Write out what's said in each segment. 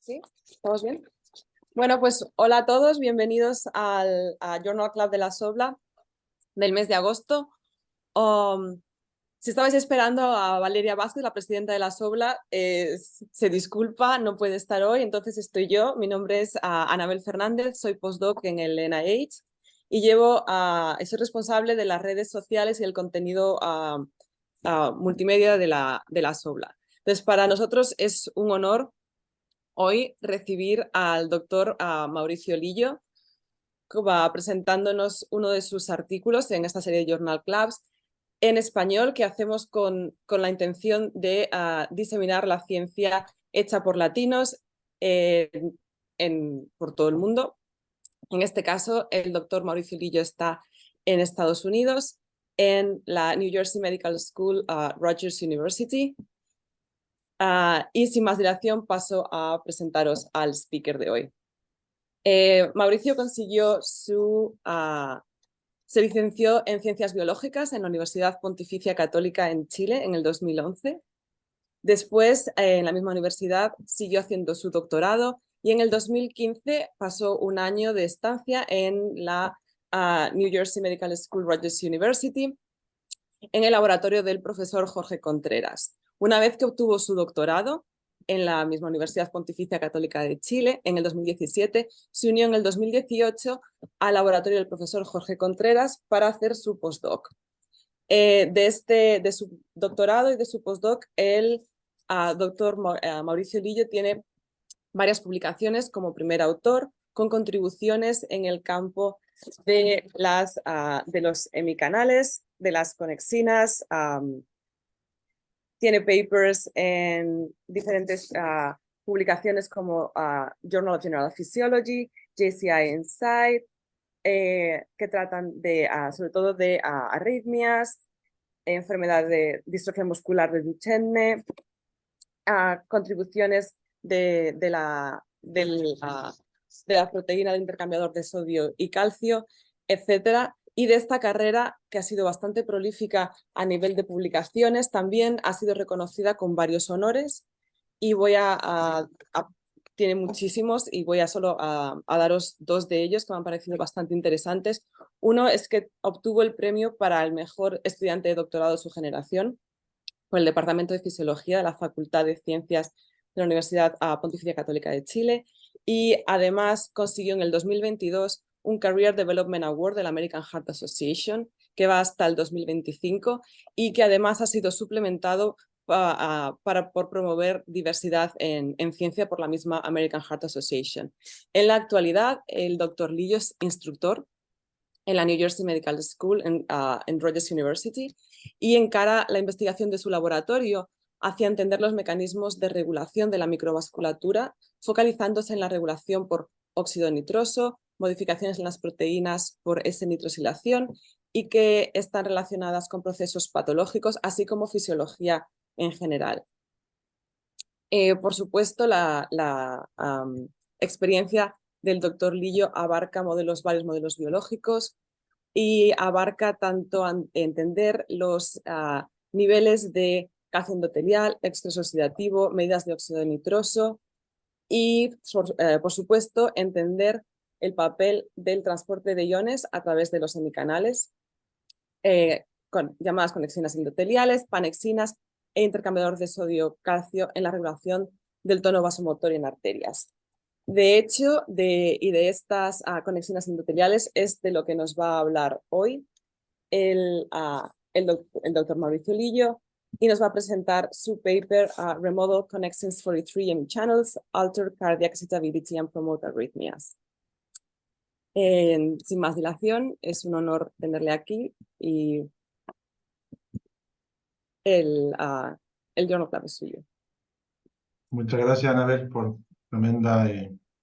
¿Sí? ¿Estamos bien? Bueno, pues hola a todos, bienvenidos al Journal Club de la SOBLA del mes de agosto. Si estabais esperando a Valeria Vázquez, la presidenta de la SOBLA, se disculpa, no puede estar hoy, entonces estoy yo. Mi nombre es Anabel Fernández, soy postdoc en el NIH y soy responsable de las redes sociales y el contenido multimedia de la SOBLA. Entonces, para nosotros es un honor hoy recibir al doctor Mauricio Lillo, que va presentándonos uno de sus artículos en esta serie de Journal Clubs en español que hacemos con la intención de diseminar la ciencia hecha por latinos por todo el mundo. En este caso, el doctor Mauricio Lillo está en Estados Unidos, en la New Jersey Medical School, Rutgers University. Y sin más dilación paso a presentaros al speaker de hoy. Mauricio se licenció en Ciencias Biológicas en la Universidad Pontificia Católica en Chile en el 2011. Después, en la misma universidad, siguió haciendo su doctorado y en el 2015 pasó un año de estancia en la New Jersey Medical School, Rutgers University, en el laboratorio del profesor Jorge Contreras. Una vez que obtuvo su doctorado en la misma Universidad Pontificia Católica de Chile en el 2017, se unió en el 2018 al laboratorio del profesor Jorge Contreras para hacer su postdoc. De su doctorado y de su postdoc, el doctor Mauricio Lillo tiene varias publicaciones como primer autor, con contribuciones en el campo de los hemicanales, de las conexinas. Tiene papers en diferentes publicaciones como Journal of General Physiology, JCI Insight, que tratan sobre todo de arritmias, enfermedad de distrofia muscular de Duchenne, contribuciones de la proteína del intercambiador de sodio y calcio, etcétera. Y de esta carrera, que ha sido bastante prolífica a nivel de publicaciones, también ha sido reconocida con varios honores y tiene muchísimos y voy a solo a daros dos de ellos que me han parecido bastante interesantes. Uno es que obtuvo el premio para el mejor estudiante de doctorado de su generación por el Departamento de Fisiología de la Facultad de Ciencias de la Universidad Pontificia Católica de Chile y además consiguió en el 2022 un Career Development Award de la American Heart Association que va hasta el 2025 y que además ha sido suplementado por promover diversidad en ciencia por la misma American Heart Association. En la actualidad, el doctor Lillo es instructor en la New Jersey Medical School en Rutgers University y encara la investigación de su laboratorio hacia entender los mecanismos de regulación de la microvasculatura, focalizándose en la regulación por óxido nitroso, modificaciones en las proteínas por S-nitrosilación y que están relacionadas con procesos patológicos, así como fisiología en general. Por supuesto, la experiencia del doctor Lillo abarca varios modelos biológicos y abarca tanto entender los niveles de calcio endotelial, estrés oxidativo, medidas de óxido nitroso y, por supuesto, entender el papel del transporte de iones a través de los hemicanales, llamadas conexinas endoteliales, panexinas e intercambiador de sodio-calcio en la regulación del tono vasomotor en arterias. De hecho, de estas conexinas endoteliales es de lo que nos va a hablar hoy el doctor Mauricio Lillo y nos va a presentar su paper Remodel Connexins 43 Hemichannels, Alter Cardiac Excitability and Promote Arrhythmias. Sin más dilación, es un honor tenerle aquí y el Journal Club es suyo. Muchas gracias, Anabel, por tremenda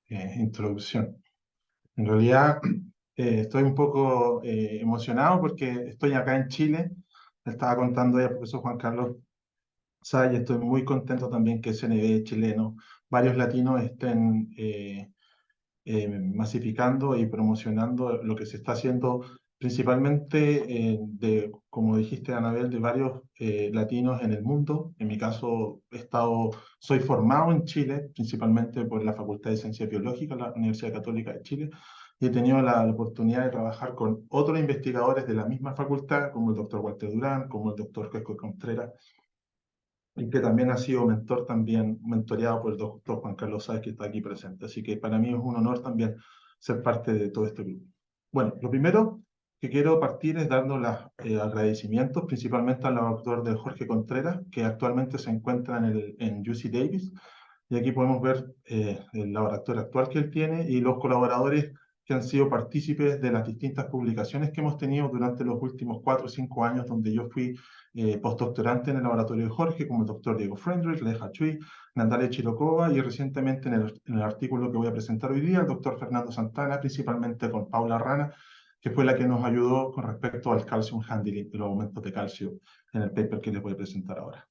introducción. En realidad, estoy un poco emocionado porque estoy acá en Chile. Le estaba contando al profesor Juan Carlos Say, estoy muy contento también que CNV chileno, varios latinos estén masificando y promocionando lo que se está haciendo principalmente como dijiste, Anabel, de varios latinos en el mundo. En mi caso, soy formado en Chile, principalmente por la Facultad de Ciencias Biológicas, la Universidad Católica de Chile, y he tenido la oportunidad de trabajar con otros investigadores de la misma facultad, como el doctor Walter Durán, como el doctor Jorge Contreras, y que también ha sido mentoreado por el doctor Juan Carlos Sáez, que está aquí presente. Así que para mí es un honor también ser parte de todo este grupo. Bueno, lo primero que quiero partir es dando los agradecimientos principalmente al laboratorio de Jorge Contreras, que actualmente se encuentra en UC Davis. Y aquí podemos ver el laboratorio actual que él tiene y los colaboradores que han sido partícipes de las distintas publicaciones que hemos tenido durante los últimos 4 o 5 años, donde yo fui postdoctorante en el laboratorio de Jorge, como el doctor Diego Friedrich, Leja Chui, Natalia Chirocova, y recientemente en el artículo que voy a presentar hoy día, el doctor Fernando Santana, principalmente con Paula Rana, que fue la que nos ayudó con respecto al calcium handling, de los aumentos de calcio, en el paper que les voy a presentar ahora.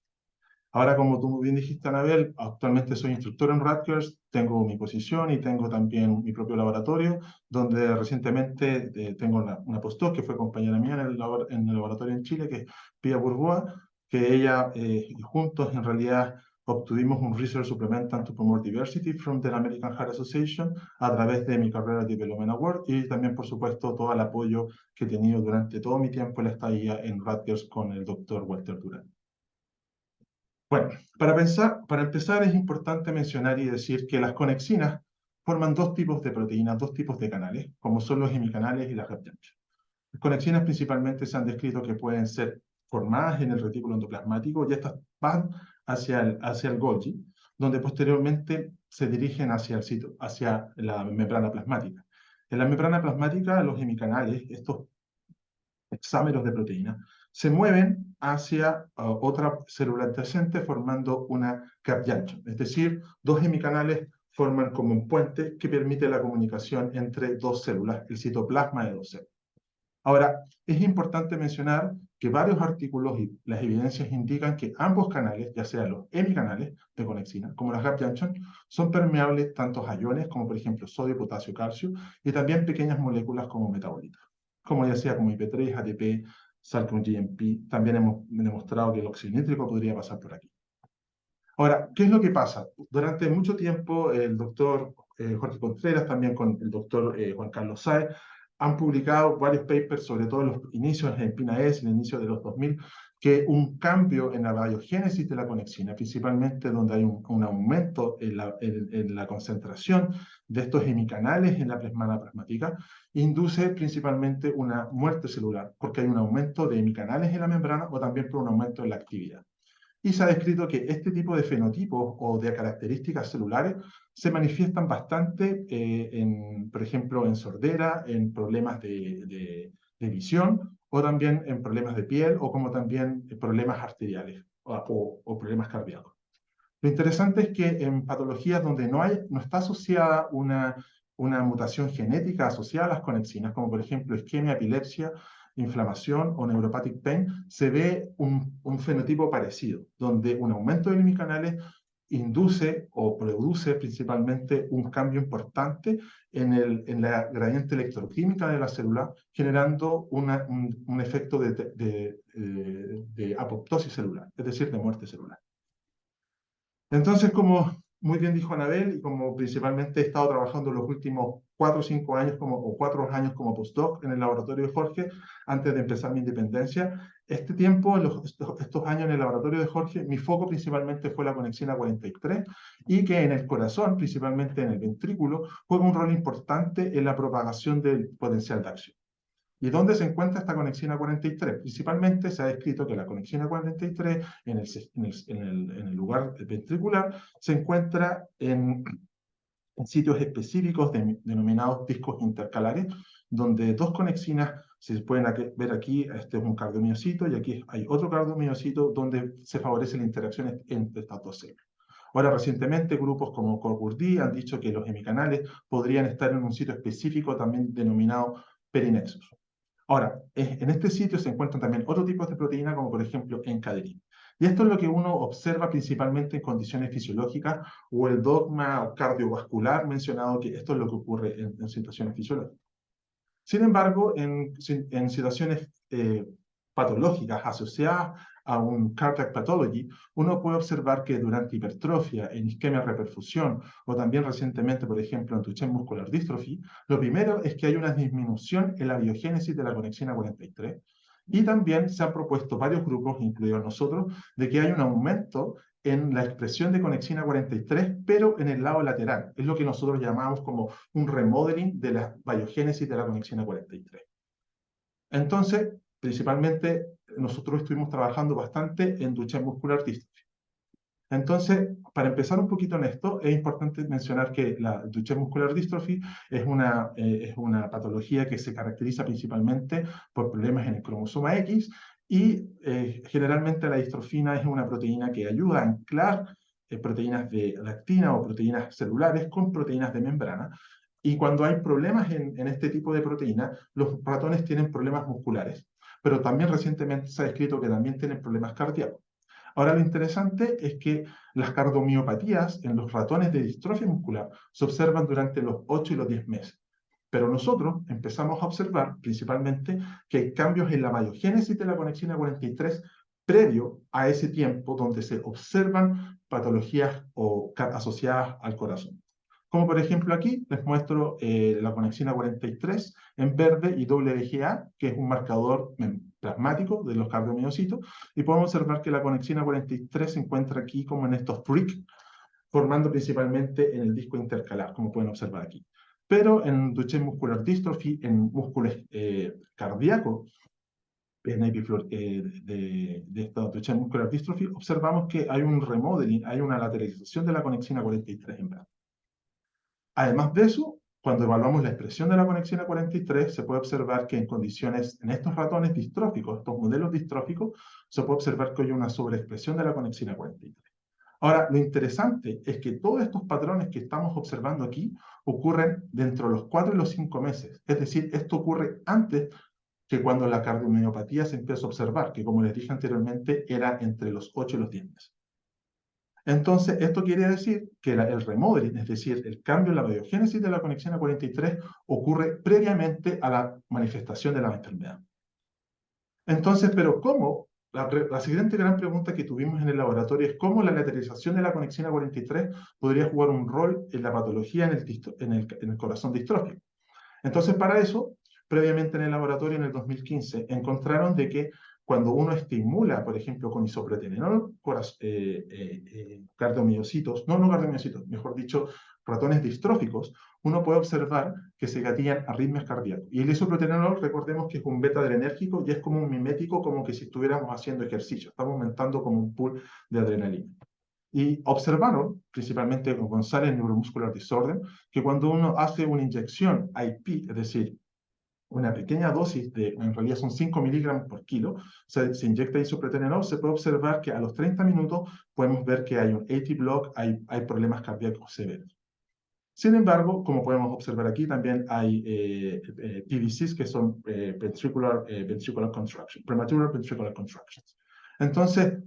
Ahora, como tú muy bien dijiste, Anabel, actualmente soy instructor en Rutgers, tengo mi posición y tengo también mi propio laboratorio, donde recientemente tengo una postdoc que fue compañera mía en el laboratorio en Chile, que es Pia Bourbois, que ella y juntos en realidad obtuvimos un Research Supplemental to Promote Diversity from the American Heart Association a través de mi carrera de Development Award y también, por supuesto, todo el apoyo que he tenido durante todo mi tiempo en la estadía en Rutgers con el doctor Walter Durán. Bueno, para empezar es importante mencionar y decir que las conexinas forman dos tipos de proteínas, dos tipos de canales, como son los hemicanales y las gap junctions. Las conexinas principalmente se han descrito que pueden ser formadas en el retículo endoplasmático y estas van hacia el Golgi, donde posteriormente se dirigen hacia la membrana plasmática. En la membrana plasmática, los hemicanales, estos hexámeros de proteína, se mueven hacia otra célula adyacente formando una gap junction. Es decir, dos hemicanales forman como un puente que permite la comunicación entre dos células, el citoplasma de dos células. Ahora, es importante mencionar que varios artículos y las evidencias indican que ambos canales, ya sean los hemicanales de conexina como las gap junction, son permeables tanto a iones como por ejemplo sodio, potasio, calcio y también pequeñas moléculas como metabolitos, como ya sea como IP3, ATP, sal con GMP. También hemos demostrado que el óxido nítrico podría pasar por aquí. Ahora, ¿qué es lo que pasa? Durante mucho tiempo el doctor Jorge Contreras, también con el doctor Juan Carlos Sáez, han publicado varios papers, sobre todo en los inicios en PNAS, en el inicio de los 2000, que un cambio en la biogénesis de la conexina, principalmente donde hay un aumento en la concentración de estos hemicanales en la membrana plasmática, induce principalmente una muerte celular, porque hay un aumento de hemicanales en la membrana o también por un aumento en la actividad. Y se ha descrito que este tipo de fenotipos o de características celulares se manifiestan bastante, por ejemplo, en sordera, en problemas de visión, o también en problemas de piel, o como también problemas arteriales o problemas cardíacos. Lo interesante es que en patologías donde no está asociada una mutación genética asociada a las conexinas, como por ejemplo isquemia, epilepsia, inflamación o neuropathic pain, se ve un fenotipo parecido, donde un aumento de hemicanales induce o produce principalmente un cambio importante en la gradiente electroquímica de la célula, generando un efecto de apoptosis celular, es decir, de muerte celular. Entonces, como muy bien dijo Anabel, y como principalmente he estado trabajando los últimos 4 o 5 años o 4 años como postdoc en el laboratorio de Jorge, antes de empezar mi independencia, este tiempo, estos años en el laboratorio de Jorge, mi foco principalmente fue la conexina 43 y que en el corazón, principalmente en el ventrículo, juega un rol importante en la propagación del potencial de acción. ¿Y dónde se encuentra esta conexina 43? Principalmente se ha descrito que la conexina 43 en el lugar ventricular se encuentra en sitios específicos denominados discos intercalares, donde dos conexinas se pueden ver aquí. Este es un cardiomiocito y aquí hay otro cardiomiocito donde se favorece la interacción entre estas dos células. Ahora, recientemente, grupos como Corburdi han dicho que los hemicanales podrían estar en un sitio específico también denominado perinexus. Ahora, en este sitio se encuentran también otros tipos de proteína, como por ejemplo encaderina. Y esto es lo que uno observa principalmente en condiciones fisiológicas o el dogma cardiovascular mencionado, que esto es lo que ocurre en situaciones fisiológicas. Sin embargo, en situaciones patológicas asociadas a un cardiac pathology, uno puede observar que durante hipertrofia, en isquemia reperfusión, o también recientemente, por ejemplo, en Duchenne muscular dystrophy, lo primero es que hay una disminución en la biogénesis de la conexina 43, y también se han propuesto varios grupos, incluidos nosotros, de que hay un aumento en la expresión de conexina 43, pero en el lado lateral. Es lo que nosotros llamamos como un remodeling de la biogénesis de la conexina 43. Entonces, principalmente, nosotros estuvimos trabajando bastante en Duchenne muscular dystrophy. Entonces, para empezar un poquito en esto, es importante mencionar que la Duchenne muscular dystrophy es una patología que se caracteriza principalmente por problemas en el cromosoma X, y generalmente la distrofina es una proteína que ayuda a anclar proteínas de lactina o proteínas celulares con proteínas de membrana. Y cuando hay problemas en este tipo de proteína, los ratones tienen problemas musculares, pero también recientemente se ha descrito que también tienen problemas cardíacos. Ahora, lo interesante es que las cardiomiopatías en los ratones de distrofia muscular se observan durante los 8 y los 10 meses. Pero nosotros empezamos a observar principalmente que hay cambios en la biogénesis de la conexina 43 previo a ese tiempo, donde se observan patologías asociadas al corazón. Como por ejemplo aquí les muestro la conexina 43 en verde y WGA, que es un marcador plasmático de los cardiomiocitos, y podemos observar que la conexina 43 se encuentra aquí como en estos bricks, formando principalmente en el disco intercalar, como pueden observar aquí. Pero en Duchenne muscular dystrophy, en músculos cardíacos, de esta Duchenne muscular dystrophy, observamos que hay un remodeling, hay una lateralización de la conexina 43 en verde. Además de eso, cuando evaluamos la expresión de la conexina 43, se puede observar que en condiciones, en estos ratones distróficos, estos modelos distróficos, se puede observar que hay una sobreexpresión de la conexina 43. Ahora, lo interesante es que todos estos patrones que estamos observando aquí ocurren dentro de los 4 y los 5 meses. Es decir, esto ocurre antes que cuando la cardiomiopatía se empieza a observar, que como les dije anteriormente, era entre los 8 y los 10 meses. Entonces, esto quiere decir que el remodeling, es decir, el cambio en la biogénesis de la conexina 43, ocurre previamente a la manifestación de la enfermedad. Entonces, ¿pero cómo? La siguiente gran pregunta que tuvimos en el laboratorio es cómo la lateralización de la conexina 43 podría jugar un rol en la patología en el corazón distrófico. Entonces, para eso, previamente en el laboratorio en el 2015, encontraron de que cuando uno estimula, por ejemplo, con isopreterenol, cardiomiocitos, no cardiomiocitos, mejor dicho, ratones distróficos, uno puede observar que se gatillan arritmias cardíacas. Y el isopreterenol, recordemos que es un beta-adrenérgico y es como un mimético, como que si estuviéramos haciendo ejercicio, estamos aumentando como un pool de adrenalina. Y observaron, principalmente con González Neuromuscular Disorder, que cuando uno hace una inyección IP, es decir, una pequeña dosis en realidad son 5 miligramos por kilo, se inyecta isopreterenol, se puede observar que a los 30 minutos podemos ver que hay un AT block, hay problemas cardíacos severos. Sin embargo, como podemos observar aquí, también hay PVCs, que son ventricular contraction, premature ventricular contractions. Entonces,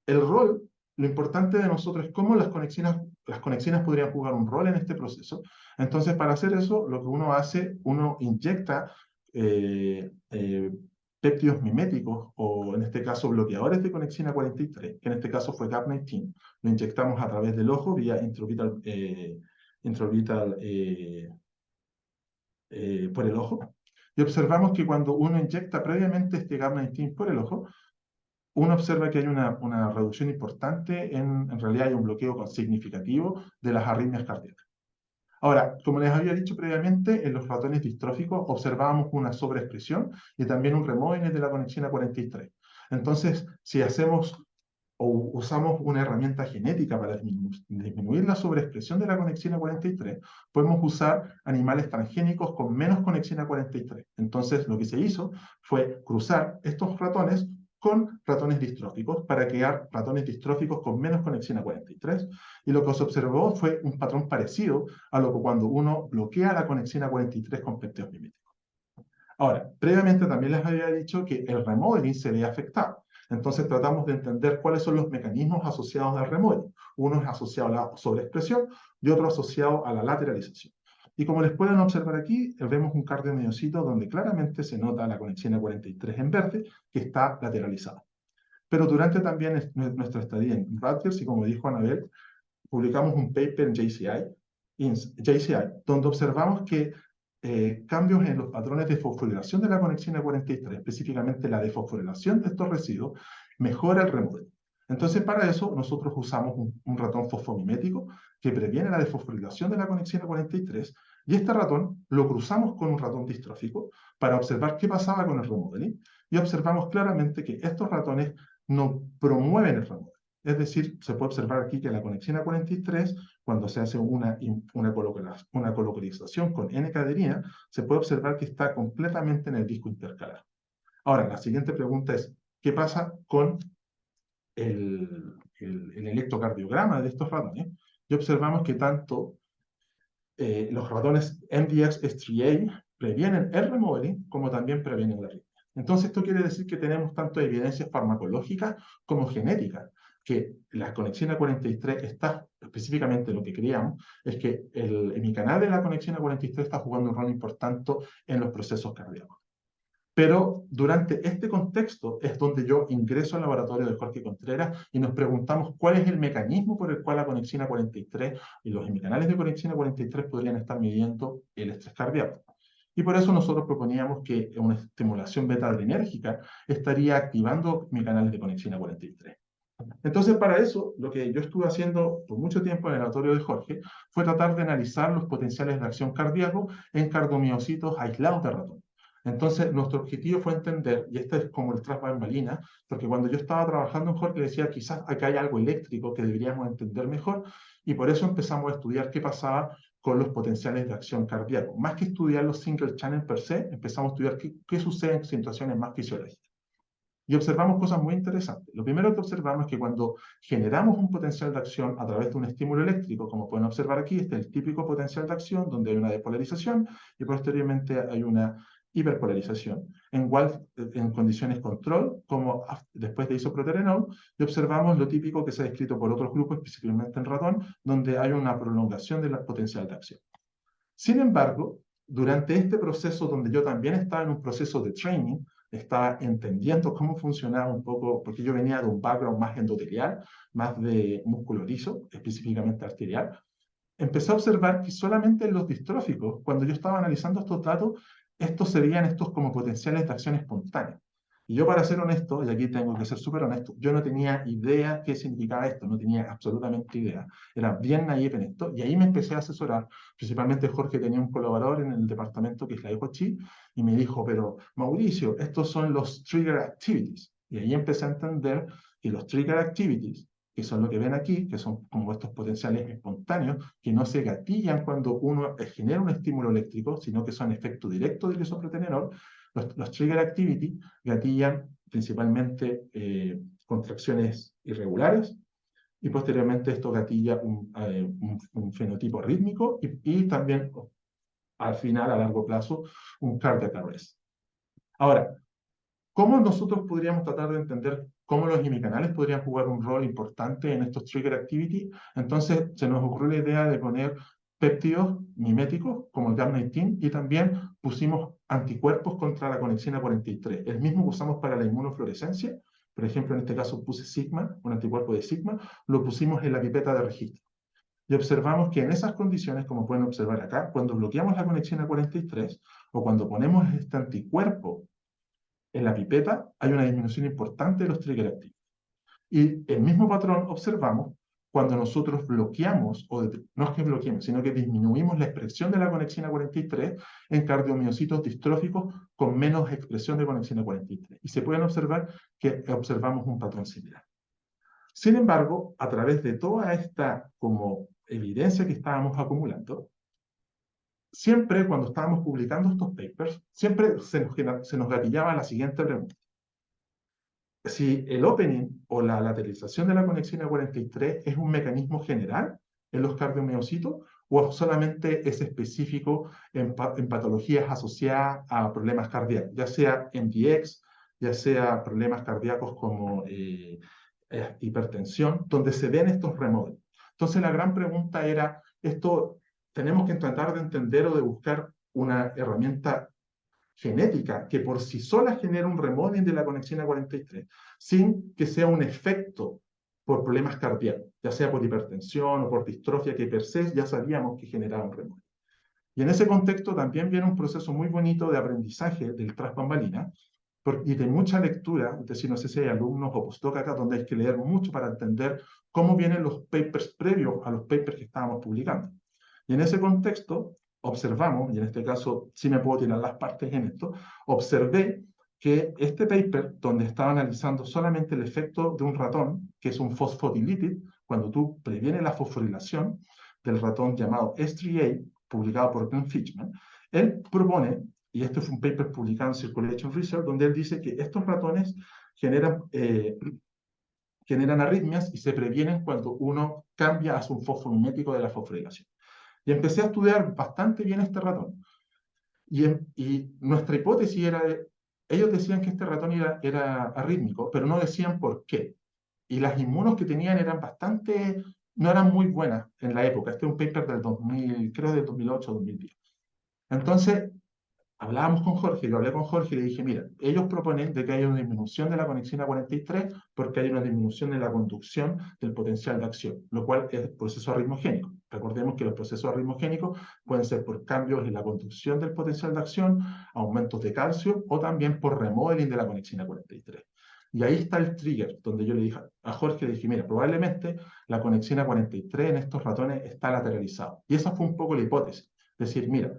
lo importante de nosotros es cómo las conexinas podrían jugar un rol en este proceso. Entonces, para hacer eso, lo que uno hace, uno inyecta péptidos miméticos, o en este caso bloqueadores de conexina 43, que en este caso fue GAP19. Lo inyectamos a través del ojo vía intraorbital por el ojo. Y observamos que cuando uno inyecta previamente este GAP19 por el ojo, uno observa que hay una reducción importante, en realidad hay un bloqueo significativo de las arritmias cardíacas. Ahora, como les había dicho previamente, en los ratones distróficos observábamos una sobreexpresión y también un remodeling de la conexina 43. Entonces, si hacemos o usamos una herramienta genética para disminuir la sobreexpresión de la conexina 43, podemos usar animales transgénicos con menos conexina 43. Entonces, lo que se hizo fue cruzar estos ratones con ratones distróficos para crear ratones distróficos con menos conexina 43. Y lo que se observó fue un patrón parecido a lo que cuando uno bloquea la conexina 43 con péptidos miméticos. Ahora, previamente también les había dicho que el remodeling se ve afectado. Entonces tratamos de entender cuáles son los mecanismos asociados al remodeling. Uno es asociado a la sobreexpresión y otro asociado a la lateralización. Y como les pueden observar aquí, vemos un cardiomiocito donde claramente se nota la conexina 43 en verde, que está lateralizada. Pero durante también nuestra estadía en Rutgers, y como dijo Anabel, publicamos un paper en JCI, donde observamos que cambios en los patrones de fosforilación de la conexina 43, específicamente la desfosforilación de estos residuos, mejora el remodelado. Entonces, para eso, nosotros usamos un ratón fosfomimético que previene la desfosforilación de la conexina 43, y este ratón lo cruzamos con un ratón distrófico para observar qué pasaba con el remodeling, y observamos claramente que estos ratones no promueven el remodeling. Es decir, se puede observar aquí que la conexina 43, cuando se hace una colocalización con N-caderina, se puede observar que está completamente en el disco intercalar. Ahora, la siguiente pregunta es, ¿qué pasa con el electrocardiograma de estos ratones? Y observamos que tanto los ratones MDX-S3A previenen el remodeling como también previenen la arritmia. Entonces, esto quiere decir que tenemos tanto evidencias farmacológicas como genéticas, que la conexina 43 está, específicamente lo que creíamos, es que mi canal de la conexina 43 está jugando un rol importante en los procesos cardíacos. Pero durante este contexto es donde yo ingreso al laboratorio de Jorge Contreras y nos preguntamos cuál es el mecanismo por el cual la conexina 43 y los hemicanales de conexina 43 podrían estar midiendo el estrés cardíaco. Y por eso nosotros proponíamos que una estimulación beta-adrenérgica estaría activando hemicanales de conexina 43. Entonces, para eso, lo que yo estuve haciendo por mucho tiempo en el laboratorio de Jorge fue tratar de analizar los potenciales de acción cardíaco en cardiomiocitos aislados de ratón. Entonces, nuestro objetivo fue entender, y este es como el tras bambalinas, porque cuando yo estaba trabajando en Jorge decía, quizás acá hay algo eléctrico que deberíamos entender mejor, y por eso empezamos a estudiar qué pasaba con los potenciales de acción cardíaco. Más que estudiar los single channel per se, empezamos a estudiar qué sucede en situaciones más fisiológicas. Y observamos cosas muy interesantes. Lo primero que observamos es que cuando generamos un potencial de acción a través de un estímulo eléctrico, como pueden observar aquí, este es el típico potencial de acción donde hay una depolarización y posteriormente hay una hiperpolarización, en condiciones control, como después de isoproterenol, y observamos lo típico que se ha descrito por otros grupos, específicamente en ratón, donde hay una prolongación del potencial de acción. Sin embargo, durante este proceso donde yo también estaba en un proceso de training, estaba entendiendo cómo funcionaba un poco, porque yo venía de un background más endotelial, más de músculo liso, específicamente arterial, empecé a observar que solamente en los distróficos, cuando yo estaba analizando estos datos, estos se veían estos como potenciales de acción espontánea. Y yo, para ser honesto, y aquí tengo que ser súper honesto, yo no tenía idea qué significaba esto, no tenía absolutamente idea. Era bien naive en esto, y ahí me empecé a asesorar. Principalmente Jorge tenía un colaborador en el departamento que es la EcoChi, y me dijo, pero Mauricio, estos son los trigger activities. Y ahí empecé a entender que los trigger activities, que son lo que ven aquí, que son como estos potenciales espontáneos, que no se gatillan cuando uno genera un estímulo eléctrico, sino que son efecto directo del isoproterenol. Los trigger activity gatillan principalmente contracciones irregulares, y posteriormente esto gatilla un fenotipo rítmico y también, al final, a largo plazo, un cardiac arrest. Ahora, ¿cómo nosotros podríamos tratar de entender cómo los hemicanales podrían jugar un rol importante en estos trigger activity? Entonces se nos ocurrió la idea de poner péptidos miméticos como el GAP19 y también pusimos anticuerpos contra la conexina 43, el mismo que usamos para la inmunofluorescencia. Por ejemplo, en este caso puse sigma, un anticuerpo de sigma, lo pusimos en la pipeta de registro. Y observamos que en esas condiciones, como pueden observar acá, cuando bloqueamos la conexina 43 o cuando ponemos este anticuerpo en la pipeta, hay una disminución importante de los trigger activos. Y el mismo patrón observamos cuando nosotros bloqueamos, no es que bloqueemos, sino que disminuimos la expresión de la conexina 43 en cardiomiocitos distróficos con menos expresión de conexina 43. Y se pueden observar que observamos un patrón similar. Sin embargo, a través de toda esta como evidencia que estábamos acumulando, siempre cuando estábamos publicando estos papers, siempre se nos gatillaba la siguiente pregunta. Si el opening o la lateralización de la conexina 43 es un mecanismo general en los cardiomiocitos o solamente es específico en patologías asociadas a problemas cardíacos, ya sea MDX, ya sea problemas cardíacos como hipertensión, donde se ven estos remodelos. Entonces la gran pregunta era, ¿esto tenemos que tratar de entender o de buscar una herramienta genética que por sí sola genera un remodeling de la conexina 43, sin que sea un efecto por problemas cardíacos, ya sea por hipertensión o por distrofia, que per se ya sabíamos que generaba un remodeling. Y en ese contexto también viene un proceso muy bonito de aprendizaje del tras bambalina y de mucha lectura, es decir, no sé si hay alumnos o postdoc acá donde hay que leer mucho para entender cómo vienen los papers previos a los papers que estábamos publicando. Y en ese contexto observamos, y en este caso sí me puedo tirar las partes en esto, observé que este paper, donde estaba analizando solamente el efecto de un ratón, que es un fosfodilítid, cuando tú previenes la fosforilación del ratón llamado S3A, publicado por Glenn Fitchman, él propone, y este fue un paper publicado en Circulation Research, donde él dice que estos ratones generan arritmias y se previenen cuando uno cambia a un fosfomimético de la fosforilación. Y empecé a estudiar bastante bien este ratón. Y nuestra hipótesis era, ellos decían que este ratón era arrítmico, pero no decían por qué. Y las inmunos que tenían eran no eran muy buenas en la época. Este es un paper del 2000, creo del 2008 o 2010. Entonces, hablábamos con Jorge, yo hablé con Jorge y le dije, mira, ellos proponen de que haya una disminución de la conexina 43 porque hay una disminución en la conducción del potencial de acción, lo cual es proceso arritmogénico. Recordemos que los procesos arritmogénicos pueden ser por cambios en la conducción del potencial de acción, aumentos de calcio o también por remodeling de la conexina 43. Y ahí está el trigger, donde yo le dije a Jorge, le dije, mira, probablemente la conexina 43 en estos ratones está lateralizada. Y esa fue un poco la hipótesis. Decir, mira,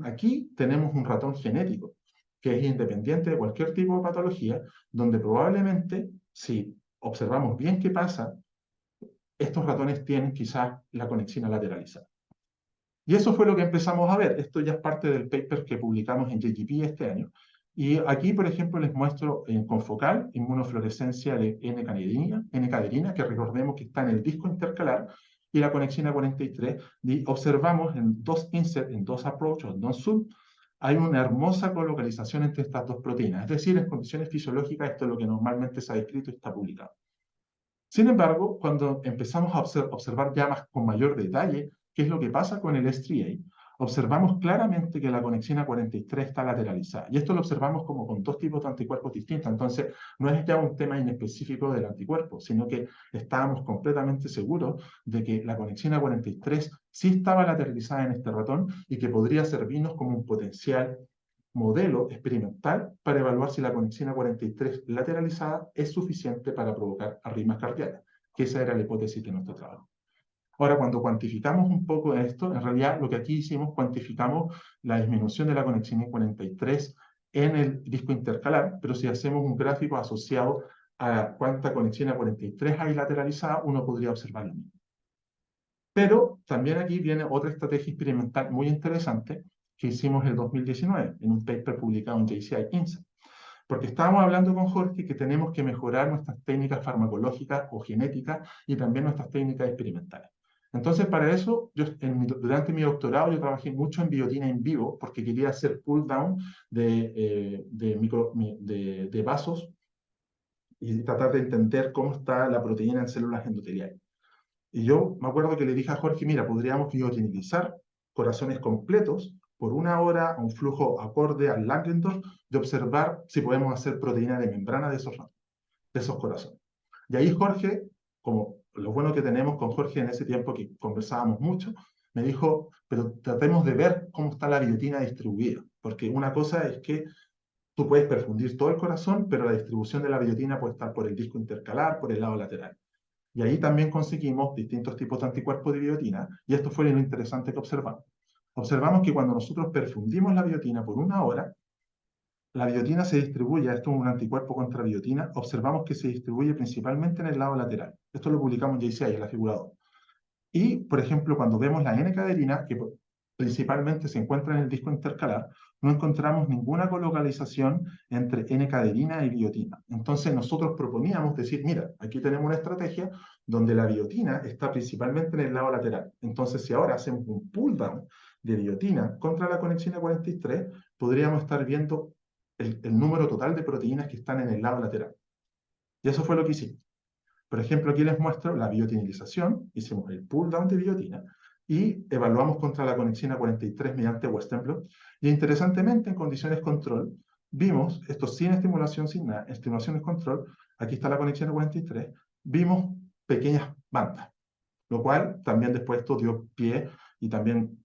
aquí tenemos un ratón genético que es independiente de cualquier tipo de patología, donde probablemente, si observamos bien qué pasa, estos ratones tienen quizás la conexina lateralizada. Y eso fue lo que empezamos a ver. Esto ya es parte del paper que publicamos en JGP este año. Y aquí, por ejemplo, les muestro en confocal inmunofluorescencia de N-caderina, que recordemos que está en el disco intercalar, y la conexina 43. Y observamos en dos insert, en dos approach, o en dos sub, hay una hermosa colocalización entre estas dos proteínas. Es decir, en condiciones fisiológicas, esto es lo que normalmente se ha descrito y está publicado. Sin embargo, cuando empezamos a observar ya más con mayor detalle qué es lo que pasa con el S3A, observamos claramente que la conexina 43 está lateralizada. Y esto lo observamos como con dos tipos de anticuerpos distintos. Entonces, no es ya un tema inespecífico del anticuerpo, sino que estábamos completamente seguros de que la conexina 43 sí estaba lateralizada en este ratón y que podría servirnos como un potencial modelo experimental para evaluar si la conexina 43 lateralizada es suficiente para provocar arritmias cardíacas, que esa era la hipótesis de nuestro trabajo. Ahora, cuando cuantificamos un poco esto, en realidad lo que aquí hicimos, cuantificamos la disminución de la conexina 43 en el disco intercalar, pero si hacemos un gráfico asociado a cuánta conexina 43 hay lateralizada, uno podría observar lo mismo. Pero también aquí viene otra estrategia experimental muy interesante que hicimos en el 2019 en un paper publicado en JCI Insight. Porque estábamos hablando con Jorge que tenemos que mejorar nuestras técnicas farmacológicas o genéticas y también nuestras técnicas experimentales. Entonces, para eso, durante mi doctorado, yo trabajé mucho en biotina in vivo porque quería hacer pull down de vasos y tratar de entender cómo está la proteína en células endoteliales. Y yo me acuerdo que le dije a Jorge, mira, podríamos biotinilizar corazones completos por 1 hora a un flujo acorde al Langendorf de observar si podemos hacer proteína de membrana de esos corazones. Y ahí Jorge, como lo bueno que tenemos con Jorge en ese tiempo que conversábamos mucho, me dijo, pero tratemos de ver cómo está la biotina distribuida, porque una cosa es que tú puedes perfundir todo el corazón, pero la distribución de la biotina puede estar por el disco intercalar, por el lado lateral. Y ahí también conseguimos distintos tipos de anticuerpos de biotina, y esto fue lo interesante que observamos. Observamos que cuando nosotros perfundimos la biotina por 1 hora, la biotina se distribuye, esto es un anticuerpo contra biotina, observamos que se distribuye principalmente en el lado lateral. Esto lo publicamos en JCI, en la figura 2. Y, por ejemplo, cuando vemos la N-caderina, que principalmente se encuentra en el disco intercalar, no encontramos ninguna colocalización entre N-caderina y biotina. Entonces nosotros proponíamos decir, mira, aquí tenemos una estrategia donde la biotina está principalmente en el lado lateral. Entonces, si ahora hacemos un pull down de biotina contra la conexina 43, podríamos estar viendo el número total de proteínas que están en el lado lateral. Y eso fue lo que hicimos. Por ejemplo, aquí les muestro la biotinilización, hicimos el pull down de biotina, y evaluamos contra la conexina 43 mediante Western blot. Y interesantemente, en condiciones control, vimos, esto sin estimulación, sin nada, estimaciones control, aquí está la conexina 43, vimos pequeñas bandas, lo cual también después esto dio pie y también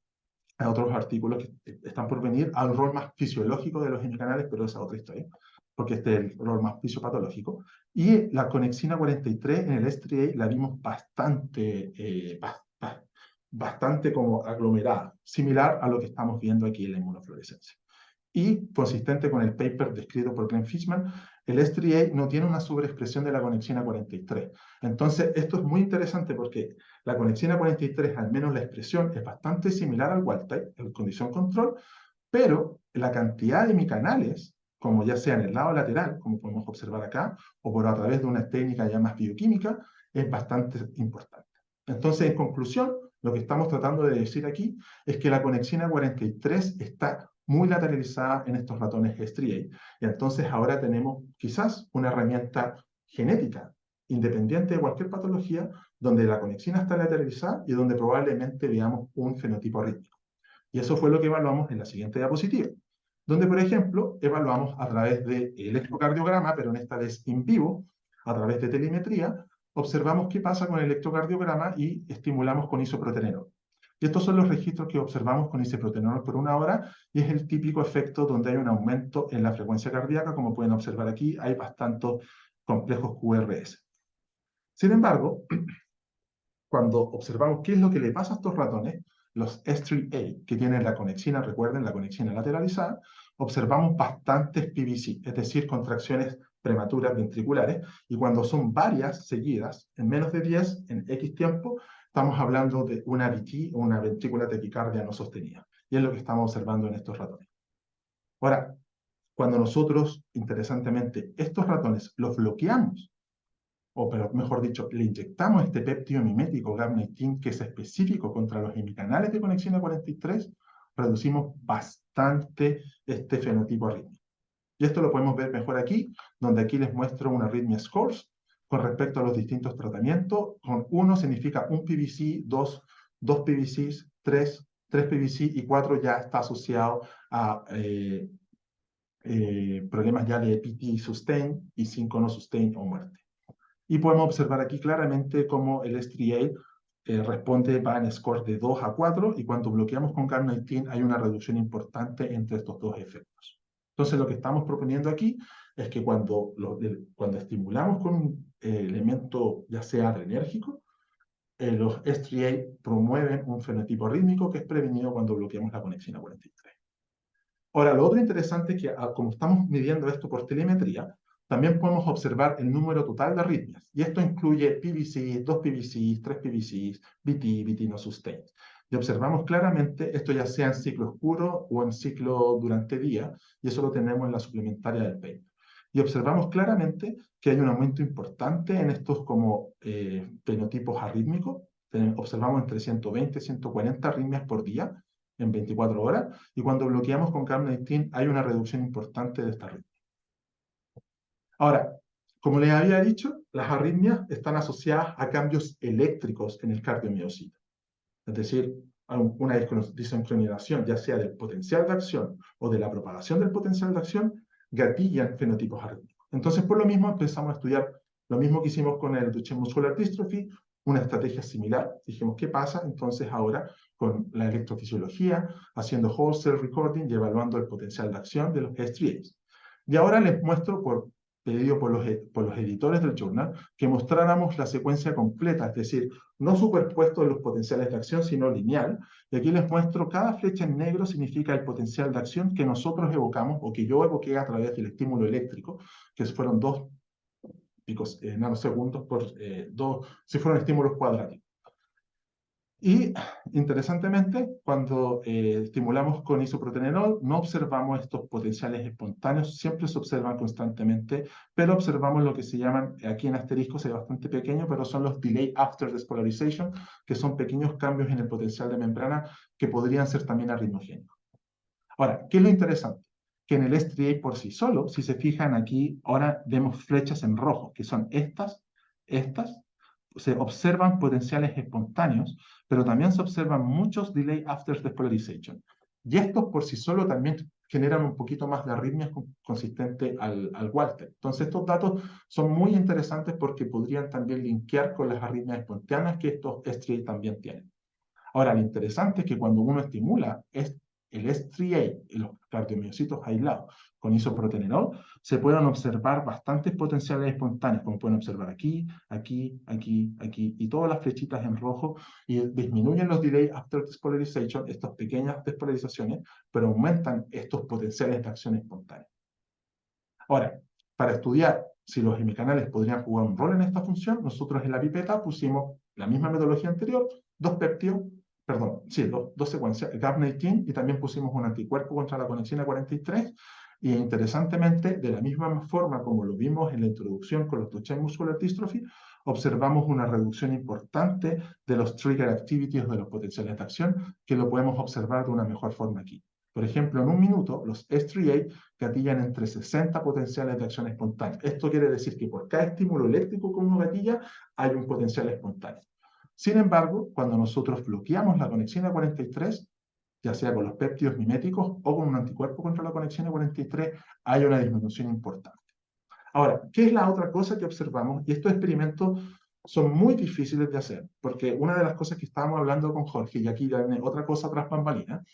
a otros artículos que están por venir al rol más fisiológico de los hemicanales, pero esa es otra historia, porque este es el rol más fisiopatológico. Y la conexina 43 en el S3A la vimos bastante como aglomerada, similar a lo que estamos viendo aquí en la inmunofluorescencia. Y consistente con el paper descrito por Glenn Fishman, el S3A no tiene una sobreexpresión de la conexina 43. Entonces, esto es muy interesante porque la conexina 43, al menos la expresión, es bastante similar al wild type, en condición control, pero la cantidad de micanales, como ya sea en el lado lateral, como podemos observar acá, o por a través de una técnica ya más bioquímica, es bastante importante. Entonces, en conclusión, lo que estamos tratando de decir aquí es que la conexina 43 está muy lateralizada en estos ratones S3A, y entonces ahora tenemos quizás una herramienta genética independiente de cualquier patología, donde la conexina está lateralizada y donde probablemente veamos un fenotipo arrítmico. Y eso fue lo que evaluamos en la siguiente diapositiva, donde, por ejemplo, evaluamos a través de electrocardiograma, pero en esta vez in vivo, a través de telemetría, observamos qué pasa con el electrocardiograma y estimulamos con isoproterenol. Y estos son los registros que observamos con isoproterenol por 1 hora, y es el típico efecto donde hay un aumento en la frecuencia cardíaca. Como pueden observar aquí, hay bastantes complejos QRS. Sin embargo, cuando observamos qué es lo que le pasa a estos ratones, los S3A, que tienen la conexina, recuerden, la conexina lateralizada, observamos bastantes PVC, es decir, contracciones prematuras ventriculares, y cuando son varias seguidas, en menos de 10, en X tiempo, estamos hablando de una VT, o una ventrícula taquicardia no sostenida, y es lo que estamos observando en estos ratones. Ahora, cuando nosotros, interesantemente, estos ratones los bloqueamos, o pero mejor dicho, le inyectamos este péptido mimético GAP19 que es específico contra los hemicanales de conexina 43, reducimos bastante este fenotipo arrítmico. Y esto lo podemos ver mejor aquí, donde aquí les muestro una arrhythmia scores con respecto a los distintos tratamientos. Con 1 significa un PVC, 2 PVCs, 3 PVC y 4 ya está asociado a problemas ya de PT sustain y 5 no sustain o muerte. Y podemos observar aquí claramente cómo el S3A responde, va en score de 2 a 4, y cuando bloqueamos con GAP19 hay una reducción importante entre estos dos efectos. Entonces lo que estamos proponiendo aquí es que cuando estimulamos con un elemento ya sea adrenérgico, los S3A promueven un fenotipo rítmico que es prevenido cuando bloqueamos la conexina 43. Ahora, lo otro interesante es que como estamos midiendo esto por telemetría, también podemos observar el número total de arritmias. Y esto incluye PVC, 2 PVC, 3 PVC, VT, VT no sustain. Y observamos claramente, esto ya sea en ciclo oscuro o en ciclo durante día, y eso lo tenemos en la suplementaria del paper. Y observamos claramente que hay un aumento importante en estos como fenotipos arrítmicos. Observamos entre 120 y 140 arritmias por día en 24 horas, y cuando bloqueamos con GAP19 hay una reducción importante de esta arritmia. Ahora, como les había dicho, las arritmias están asociadas a cambios eléctricos en el cardiomiocito. Es decir, a una desincronización, ya sea del potencial de acción o de la propagación del potencial de acción, gatillan fenotipos arrítmicos. Entonces, por lo mismo, empezamos a estudiar lo mismo que hicimos con el Duchenne Muscular Dystrophy, una estrategia similar. Dijimos, ¿qué pasa entonces ahora con la electrofisiología, haciendo whole cell recording y evaluando el potencial de acción de los S3As? Y ahora les muestro, pedido por los editores del journal, que mostráramos la secuencia completa, es decir, no superpuesto en los potenciales de acción, sino lineal. Y aquí les muestro, cada flecha en negro significa el potencial de acción que nosotros evocamos, o que yo evoqué a través del estímulo eléctrico, que fueron 2 picos nanosegundos por si fueron estímulos cuadráticos. Y interesantemente, cuando estimulamos con isoproterenol, no observamos estos potenciales espontáneos, siempre se observan constantemente, pero observamos lo que se llaman, aquí en asterisco se ve bastante pequeño, pero son los delay after despolarization, que son pequeños cambios en el potencial de membrana que podrían ser también arritmogénicos. Ahora, ¿qué es lo interesante? Que en el S3A por sí solo, si se fijan aquí, ahora vemos flechas en rojo, que son estas, se observan potenciales espontáneos, pero también se observan muchos delay after despolarization. Y estos por sí solos también generan un poquito más de arritmias consistente al Walter. Entonces estos datos son muy interesantes porque podrían también linkear con las arritmias espontáneas que estos S3A también tienen. Ahora, lo interesante es que cuando uno estimula el S3A y los cardiomiocitos aislados con isoproterenol, se pueden observar bastantes potenciales espontáneos, como pueden observar aquí, aquí, aquí, aquí, y todas las flechitas en rojo, y disminuyen los delay after despolarization, estas pequeñas despolarizaciones, pero aumentan estos potenciales de acción espontánea. Ahora, para estudiar si los hemicanales podrían jugar un rol en esta función, nosotros en la pipeta pusimos la misma metodología anterior, dos péptidos, perdón, sí, dos secuencias, GAP19, y también pusimos un anticuerpo contra la conexina 43, y interesantemente, de la misma forma como lo vimos en la introducción con los Duchenne Muscular Dystrophy, observamos una reducción importante de los trigger activities de los potenciales de acción, que lo podemos observar de una mejor forma aquí. Por ejemplo, en un minuto, los S3A gatillan entre 60 potenciales de acción espontánea. Esto quiere decir que por cada estímulo eléctrico que uno gatilla, hay un potencial espontáneo. Sin embargo, cuando nosotros bloqueamos la conexina 43, ya sea con los péptidos miméticos o con un anticuerpo contra la conexina 43, hay una disminución importante. Ahora, ¿qué es la otra cosa que observamos? Y estos experimentos son muy difíciles de hacer, porque una de las cosas que estábamos hablando con Jorge, y aquí viene otra cosa tras bambalinas,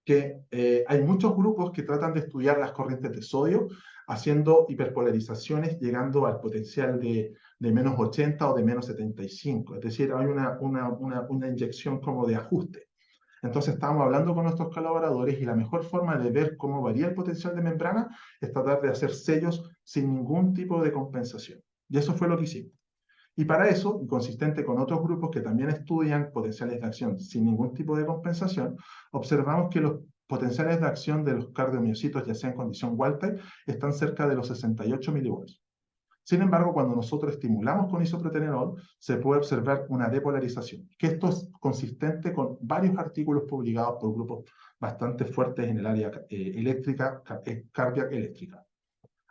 que hay muchos grupos que tratan de estudiar las corrientes de sodio haciendo hiperpolarizaciones llegando al potencial de menos 80 o de menos 75. Es decir, hay una inyección como de ajuste. Entonces estábamos hablando con nuestros colaboradores y la mejor forma de ver cómo varía el potencial de membrana es tratar de hacer sellos sin ningún tipo de compensación. Y eso fue lo que hicimos. Y para eso, consistente con otros grupos que también estudian potenciales de acción sin ningún tipo de compensación, observamos que los potenciales de acción de los cardiomiocitos, ya sea en condición wild-type, están cerca de los 68 milivolts. Sin embargo, cuando nosotros estimulamos con isoproterenol, se puede observar una depolarización, que esto es consistente con varios artículos publicados por grupos bastante fuertes en el área eléctrica, cardiac eléctrica.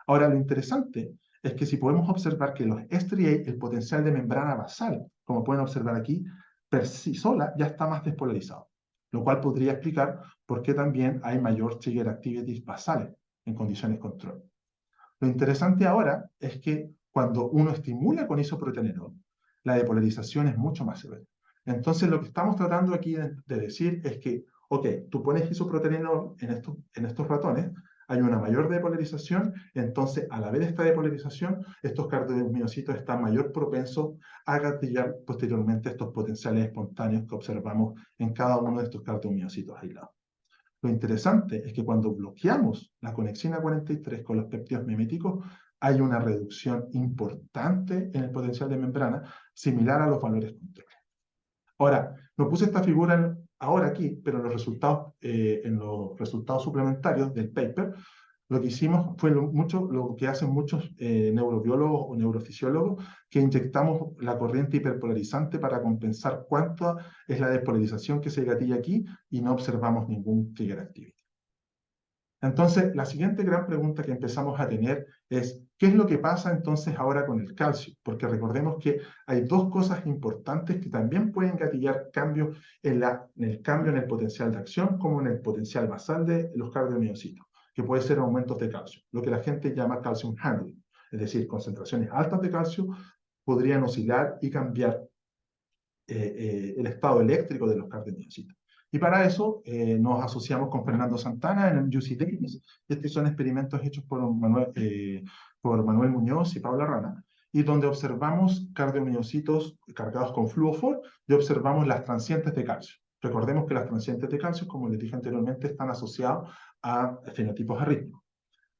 Ahora, lo interesante es que si podemos observar que los S3A, el potencial de membrana basal, como pueden observar aquí, per sí sola ya está más despolarizado, lo cual podría explicar por qué también hay mayor trigger activities basales en condiciones control. Lo interesante ahora es que cuando uno estimula con isoproterenol, la depolarización es mucho más severa. Entonces, lo que estamos tratando aquí de decir es que, ok, tú pones isoproterenol en estos ratones, hay una mayor depolarización, entonces al haber esta depolarización, estos cardiomiocitos están mayor propensos a gatillar posteriormente estos potenciales espontáneos que observamos en cada uno de estos cardiomiocitos aislados. Lo interesante es que cuando bloqueamos la conexina 43 con los péptidos miméticos, hay una reducción importante en el potencial de membrana, similar a los valores control. Ahora, no puse esta figura ahora aquí, pero en los resultados suplementarios del paper, lo que hicimos fue lo que hacen muchos neurobiólogos o neurofisiólogos, que inyectamos la corriente hiperpolarizante para compensar cuánta es la despolarización que se gatilla aquí y no observamos ningún trigger activity. Entonces, la siguiente gran pregunta que empezamos a tener es, ¿qué es lo que pasa entonces ahora con el calcio? Porque recordemos que hay dos cosas importantes que también pueden gatillar cambios en el cambio en el potencial de acción, como en el potencial basal de los cardiomiocitos, que puede ser aumentos de calcio, lo que la gente llama calcium handling, es decir, concentraciones altas de calcio podrían oscilar y cambiar el estado eléctrico de los cardiomiocitos. Y para eso nos asociamos con Fernando Santana en el UC Davis. Estos son experimentos hechos por Manuel Muñoz y Paula Rana, y donde observamos cardiomiocitos cargados con fluofor y observamos las transientes de calcio. Recordemos que las transientes de calcio, como les dije anteriormente, están asociados a fenotipos arrítmicos.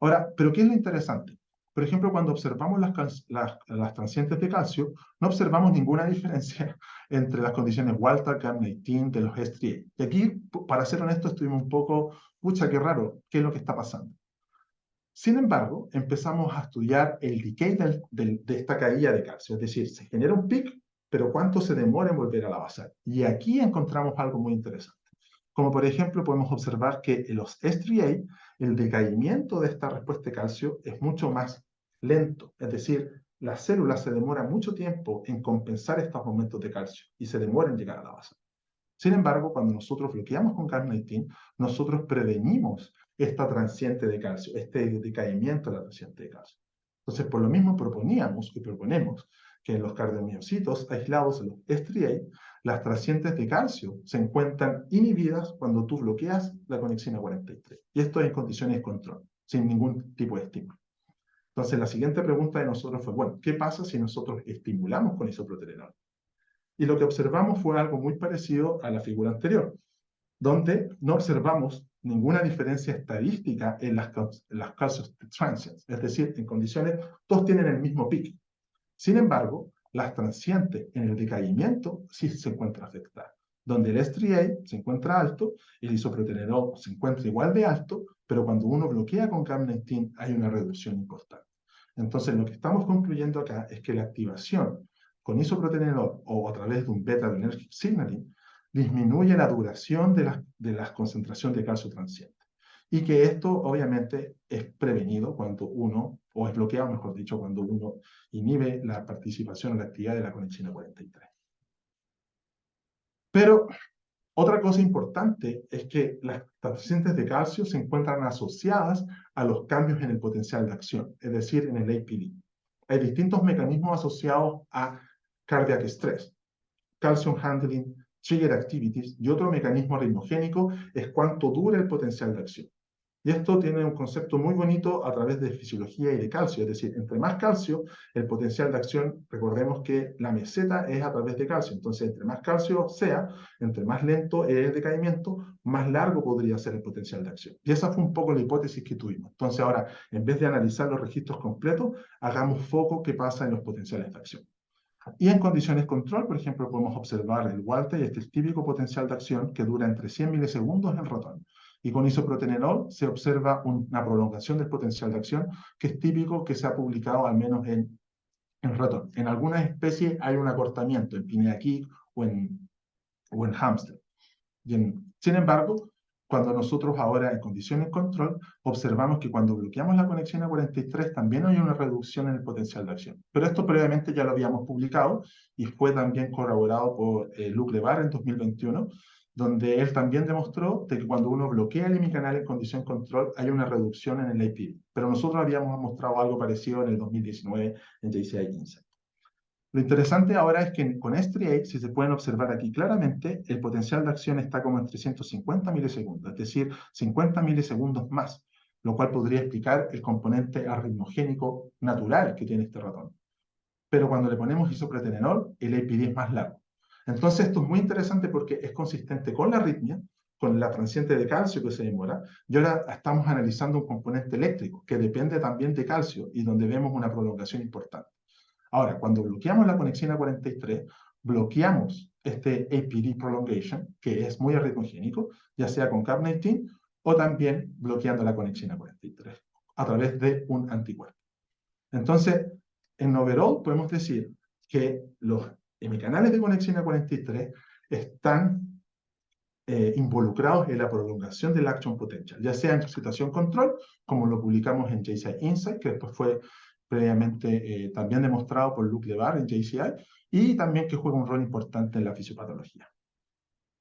Ahora, ¿pero qué es lo interesante? Por ejemplo, cuando observamos las transientes de calcio, no observamos ninguna diferencia entre las condiciones wild-type, GAP19 de los S3A. Y aquí, para ser honesto, estuvimos un poco, pucha, qué raro, ¿qué es lo que está pasando? Sin embargo, empezamos a estudiar el decay de esta caída de calcio, es decir, se genera un pic, pero ¿cuánto se demora en volver a la basal? Y aquí encontramos algo muy interesante. Como por ejemplo, podemos observar que en los S3A, el decaimiento de esta respuesta de calcio es mucho más lento, es decir, la célula se demora mucho tiempo en compensar estos aumentos de calcio y se demora en llegar a la base. Sin embargo, cuando nosotros bloqueamos con Carnitine, nosotros prevenimos esta transiente de calcio, este decaimiento de la transiente de calcio. Entonces, por lo mismo proponíamos y proponemos que en los cardiomiocitos aislados, en los striae, las transientes de calcio se encuentran inhibidas cuando tú bloqueas la conexina 43. Y esto en condiciones de control, sin ningún tipo de estímulo. Entonces, la siguiente pregunta de nosotros fue, bueno, ¿qué pasa si nosotros estimulamos con isoproterenol? Y lo que observamos fue algo muy parecido a la figura anterior, donde no observamos ninguna diferencia estadística en las calcio transients, es decir, en condiciones, todos tienen el mismo pico. Sin embargo, las transientes en el decaimiento sí se encuentran afectadas, donde el striae se encuentra alto, el isoproterenol se encuentra igual de alto, pero cuando uno bloquea con Carnitine hay una reducción importante. Entonces, lo que estamos concluyendo acá es que la activación con isoproterenol o a través de un beta-adrenergic signaling disminuye la duración de la concentración de calcio transiente. Y que esto obviamente es prevenido cuando uno, o es bloqueado, mejor dicho, cuando uno inhibe la participación en la actividad de la conexina 43. Pero otra cosa importante es que las transientes de calcio se encuentran asociadas a los cambios en el potencial de acción, es decir, en el APD. Hay distintos mecanismos asociados a cardiac stress, calcium handling, trigger activities, y otro mecanismo ritmogénico es cuánto dura el potencial de acción. Y esto tiene un concepto muy bonito a través de fisiología y de calcio, es decir, entre más calcio, el potencial de acción, recordemos que la meseta es a través de calcio, entonces entre más calcio sea, entre más lento es el decaimiento, más largo podría ser el potencial de acción. Y esa fue un poco la hipótesis que tuvimos. Entonces ahora, en vez de analizar los registros completos, hagamos foco qué pasa en los potenciales de acción. Y en condiciones control, por ejemplo, podemos observar el Walter, y este es el típico potencial de acción que dura entre 100 milisegundos en ratón. Y con isoproterenol se observa una prolongación del potencial de acción que es típico, que se ha publicado al menos en ratón. En algunas especies hay un acortamiento, en Pineda Kig o en hámster. Sin embargo, cuando nosotros ahora en condiciones de control observamos que cuando bloqueamos la conexión A43 también hay una reducción en el potencial de acción. Pero esto previamente ya lo habíamos publicado y fue también corroborado por Luc Lebar en 2021, donde él también demostró de que cuando uno bloquea el imicanal en condición de control hay una reducción en el APD. Pero nosotros habíamos mostrado algo parecido en el 2019 en JCI Insight. Lo interesante ahora es que con striae, si se pueden observar aquí claramente, el potencial de acción está como en 350 milisegundos, es decir, 50 milisegundos más, lo cual podría explicar el componente arritmogénico natural que tiene este ratón. Pero cuando le ponemos isopreterenol, el APD es más largo. Entonces esto es muy interesante porque es consistente con la arritmia, con la transiente de calcio que se demora, y ahora estamos analizando un componente eléctrico que depende también de calcio y donde vemos una prolongación importante. Ahora, cuando bloqueamos la conexina 43, bloqueamos este APD prolongation, que es muy arritmogénico, ya sea con Carnitine o también bloqueando la conexina 43 a través de un anticuerpo. Entonces, en overall podemos decir que los hemicanales de conexina 43 están involucrados en la prolongación del action potential, ya sea en situación control, como lo publicamos en JCI Insight, que después fue previamente también demostrado por Luc Lebar en JCI, y también que juega un rol importante en la fisiopatología.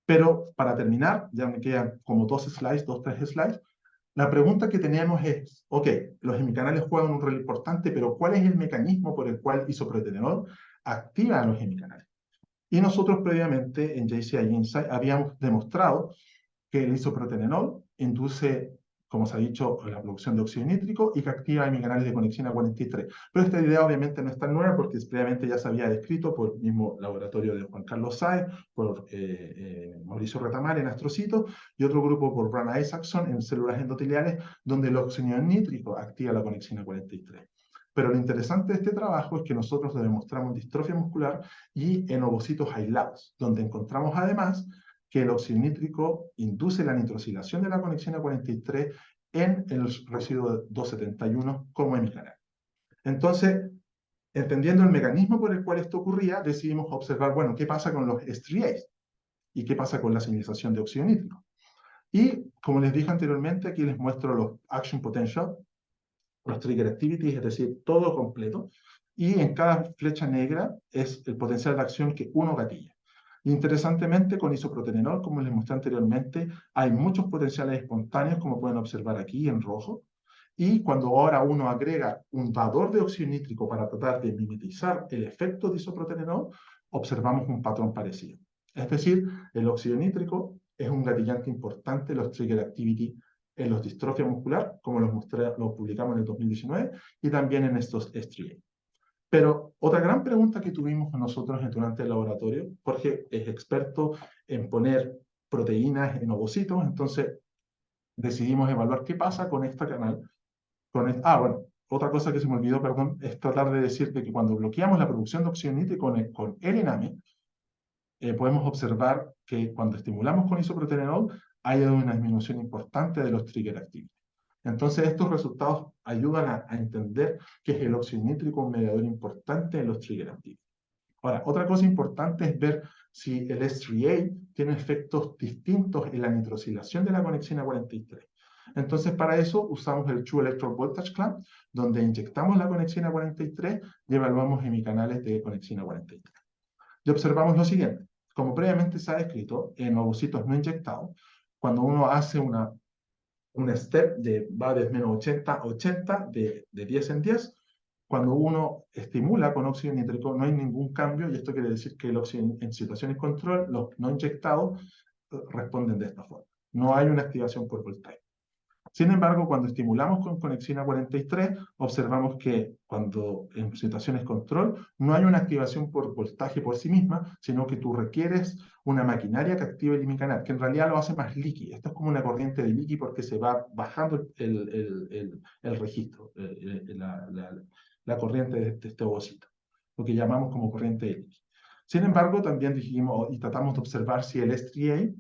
Pero para terminar, ya me quedan como dos, tres slides, la pregunta que tenemos es, ok, los hemicanales juegan un rol importante, pero ¿cuál es el mecanismo por el cual isoproterenol activa a los hemicanales? Y nosotros previamente en JCI Insight habíamos demostrado que el isoproterenol induce, como se ha dicho, la producción de óxido nítrico y que activa hemicanales de conexina 43. Pero esta idea obviamente no es tan nueva porque previamente ya se había descrito por el mismo laboratorio de Juan Carlos Sáez, por Mauricio Retamar en astrocitos y otro grupo por Brian Isaacson en células endoteliales, donde el óxido nítrico activa la conexina 43. Pero lo interesante de este trabajo es que nosotros lo demostramos en distrofia muscular y en ovocitos aislados, donde encontramos además que el óxido nítrico induce la nitrosilación de la conexina 43 en el residuo 271 como hemicanal. Entonces, entendiendo el mecanismo por el cual esto ocurría, decidimos observar, bueno, ¿qué pasa con los striaes? ¿Y qué pasa con la señalización de óxido nítrico? Y, como les dije anteriormente, aquí les muestro los action potential, los trigger activities, es decir, todo completo. y en cada flecha negra es el potencial de acción que uno gatilla. Interesantemente, con isoproterenol, como les mostré anteriormente, hay muchos potenciales espontáneos, como pueden observar aquí en rojo, y cuando ahora uno agrega un dador de óxido nítrico para tratar de mimetizar el efecto de isoproterenol, observamos un patrón parecido. Es decir, el óxido nítrico es un gatillante importante en los trigger activity en los distrofia muscular, como lo publicamos en el 2019, y también en estos STRIA. Pero otra gran pregunta que tuvimos nosotros durante el laboratorio, Jorge es experto en poner proteínas en ovocitos, entonces decidimos evaluar qué pasa con este canal. Bueno, otra cosa que se me olvidó, perdón, es tratar de decirte que cuando bloqueamos la producción de óxido nítrico con el ename, podemos observar que cuando estimulamos con isoproterenol hay una disminución importante de los trigger activity. Entonces, estos resultados ayudan a entender que el óxido nítrico es un mediador importante en los trigger activity. Ahora, otra cosa importante es ver si el S3A tiene efectos distintos en la nitrosilación de la conexina 43. Entonces, para eso usamos el True Electrode Voltage Clamp, donde inyectamos la conexina 43 y evaluamos hemicanales de conexina 43. Y observamos lo siguiente. Como previamente se ha descrito, en ovocitos no inyectados, cuando uno hace un step va de menos 80 a 80, de 10 en 10, cuando uno estimula con óxido nítrico no hay ningún cambio, y esto quiere decir que el óxido en situaciones control, los no inyectados, responden de esta forma. No hay una activación por voltaje. Sin embargo, cuando estimulamos con conexina 43, observamos que cuando en situaciones control no hay una activación por voltaje por sí misma, sino que tú requieres una maquinaria que active el imicanal, que en realidad lo hace más leaky. Esto es como una corriente de leaky porque se va bajando el registro, la corriente de este ovocito, lo que llamamos como corriente de leaky. Sin embargo, también dijimos y tratamos de observar si el S3A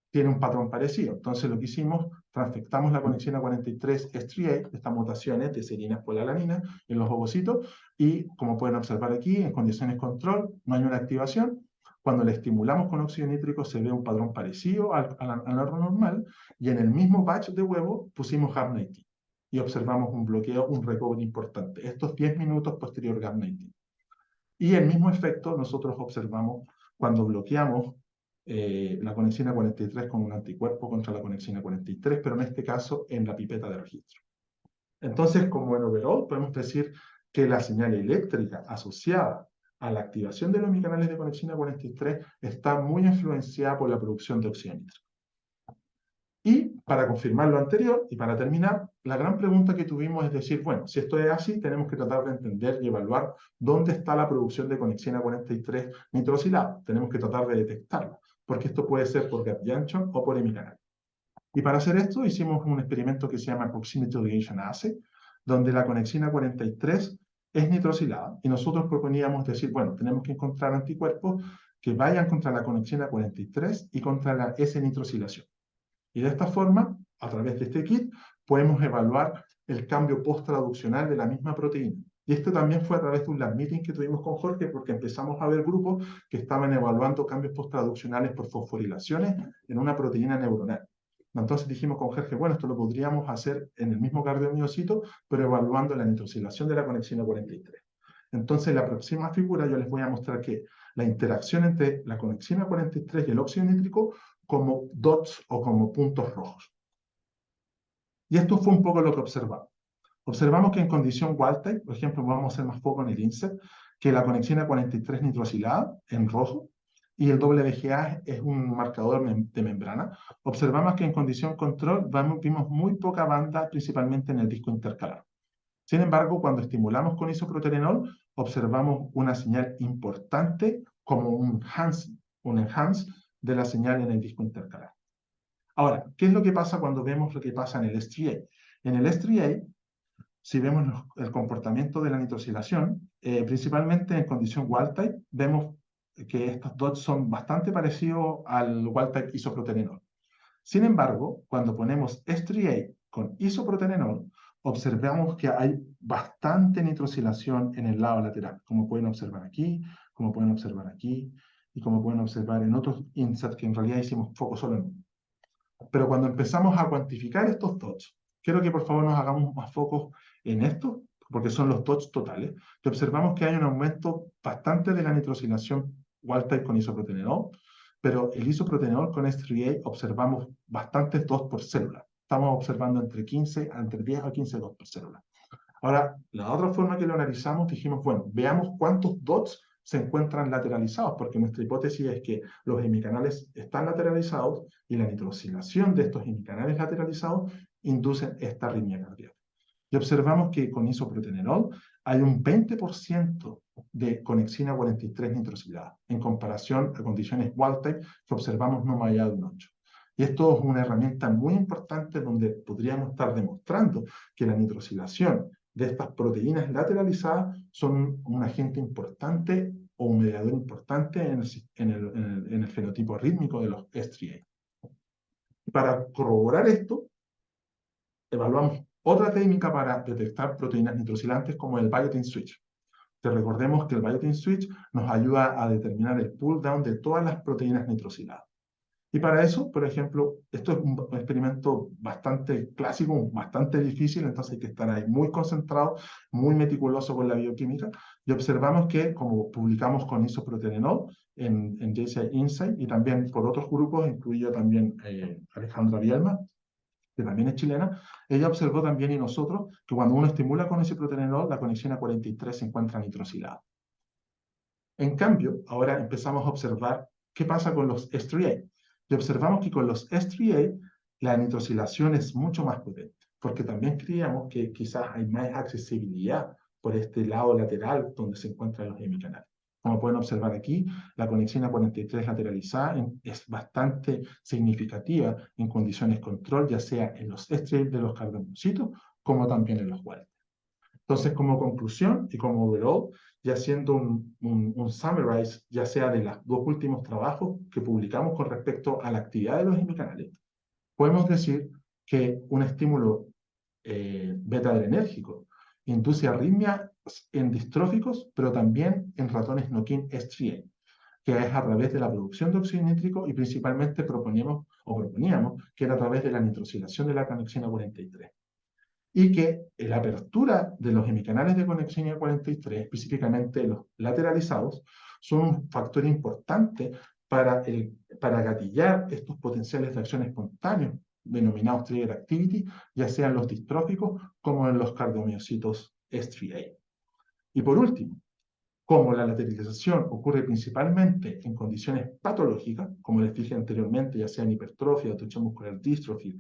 tiene un patrón parecido. Entonces lo que hicimos, transfectamos la conexina 43 S3A, estas mutaciones de serinas por la alanina en los ovocitos, y como pueden observar aquí, en condiciones control, no hay una activación. Cuando le estimulamos con óxido nítrico se ve un patrón parecido al normal, y en el mismo batch de huevo pusimos GAP19 y observamos un bloqueo, un recovery importante. Estos 10 minutos posterior GAP19. Y el mismo efecto nosotros observamos cuando bloqueamos la conexina 43 con un anticuerpo contra la conexina 43, pero en este caso en la pipeta de registro. Entonces, como en overall, podemos decir que la señal eléctrica asociada a la activación de los canales de conexina 43 está muy influenciada por la producción de óxido nítrico. Y para confirmar lo anterior, y para terminar, la gran pregunta que tuvimos es decir, bueno, si esto es así, tenemos que tratar de entender y evaluar dónde está la producción de conexina 43 nitrosilada. Tenemos que tratar de detectarla, porque esto puede ser por gap junction o por hemicanal. Y para hacer esto hicimos un experimento que se llama Proximity Ligation Assay, donde la conexina 43 es nitrosilada, y nosotros proponíamos decir, bueno, tenemos que encontrar anticuerpos que vayan contra la conexina 43 y contra la S-nitrosilación. Y de esta forma, a través de este kit, podemos evaluar el cambio post-traduccional de la misma proteína. Y esto también fue a través de un lab meeting que tuvimos con Jorge, porque empezamos a ver grupos que estaban evaluando cambios post-traduccionales por fosforilaciones en una proteína neuronal. Entonces dijimos con Jorge, bueno, esto lo podríamos hacer en el mismo cardiomiocito, pero evaluando la nitrosilación de la conexina 43. Entonces, en la próxima figura yo les voy a mostrar que la interacción entre la conexina 43 y el óxido nítrico como dots o como puntos rojos. Y esto fue un poco lo que observamos. Observamos que en condición wild type, por ejemplo, vamos a hacer más foco en el INSET, que la conexina 43 nitrosilada en rojo y el WGA es un marcador de membrana. Observamos que en condición control vimos muy poca banda, principalmente en el disco intercalar. Sin embargo, cuando estimulamos con isoproterenol, observamos una señal importante como un enhance de la señal en el disco intercalar. Ahora, ¿qué es lo que pasa cuando vemos lo que pasa en el S3A? En el S3A, si vemos el comportamiento de la nitrosilación, principalmente en condición wild type, vemos que estos dots son bastante parecidos al wild type isoproterenol. Sin embargo, cuando ponemos S3A con isoproterenol, observamos que hay bastante nitrosilación en el lado lateral, como pueden observar aquí, como pueden observar aquí, y como pueden observar en otros inserts que en realidad hicimos foco solo en uno. Pero cuando empezamos a cuantificar estos dots, quiero que por favor nos hagamos más focos en esto, porque son los DOTS totales, y observamos que hay un aumento bastante de la nitrosilación wild-type con isoproterenol, pero el isoproterenol con S3A observamos bastantes DOTS por célula. Estamos observando entre 10 a 15 DOTS por célula. Ahora, la otra forma que lo analizamos, dijimos, bueno, veamos cuántos DOTS se encuentran lateralizados, porque nuestra hipótesis es que los hemicanales están lateralizados y la nitrosilación de estos hemicanales lateralizados inducen esta arritmia cardíaca. Y observamos que con isoproterenol hay un 20% de conexina 43 nitrosilada, en comparación a condiciones wild-type que observamos no más allá de un 8. Y esto es una herramienta muy importante donde podríamos estar demostrando que la nitrosilación de estas proteínas lateralizadas son un agente importante o un mediador importante en el fenotipo rítmico de los S3A. Para corroborar esto, evaluamos otra técnica para detectar proteínas nitrosilantes como el Biotin Switch. Te recordemos que el Biotin Switch nos ayuda a determinar el pull down de todas las proteínas nitrosiladas. Y para eso, por ejemplo, esto es un experimento bastante clásico, bastante difícil, entonces hay que estar ahí muy concentrado, muy meticuloso con la bioquímica, y observamos que, como publicamos con isoproterenol en JCI Insight, y también por otros grupos, incluido también Alejandra Bielma, que también es chilena, ella observó también y nosotros que cuando uno estimula con isoproterenol, la conexión A43 se encuentra nitrosilada. En cambio, ahora empezamos a observar qué pasa con los S3A. Y observamos que con los S3A la nitrosilación es mucho más potente, porque también creíamos que quizás hay más accesibilidad por este lado lateral donde se encuentran los hemicanales. Como pueden observar aquí, la conexión A43 lateralizada es bastante significativa en condiciones control, ya sea en los S3A de los cardiomiocitos, como también en los wild. Entonces, como conclusión y como overall, ya haciendo un summarize, ya sea de los dos últimos trabajos que publicamos con respecto a la actividad de los hemicanales, podemos decir que un estímulo beta-adrenérgico induce arritmia en distróficos, pero también en ratones no-kin S3A, que es a través de la producción de óxido nítrico y principalmente proponíamos que era a través de la nitrosilación de la conexina 43. Y que la apertura de los hemicanales de conexión 43, específicamente los lateralizados, son un factor importante para gatillar estos potenciales de acción espontánea, denominados trigger activity, ya sean los distróficos como en los cardiomiocitos S3A. Y por último, como la lateralización ocurre principalmente en condiciones patológicas, como les dije anteriormente, ya sea en hipertrofia, tensión muscular dystrophy,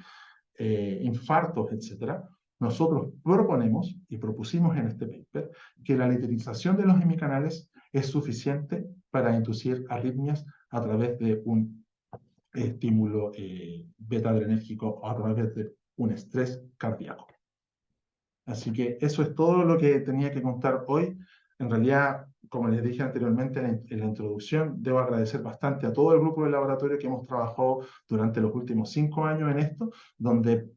infartos, etc., nosotros proponemos y propusimos en este paper que la lateralización de los hemicanales es suficiente para inducir arritmias a través de un estímulo beta-adrenérgico o a través de un estrés cardíaco. Así que eso es todo lo que tenía que contar hoy. En realidad, como les dije anteriormente en la introducción, debo agradecer bastante a todo el grupo de laboratorio que hemos trabajado durante los últimos 5 años en esto, donde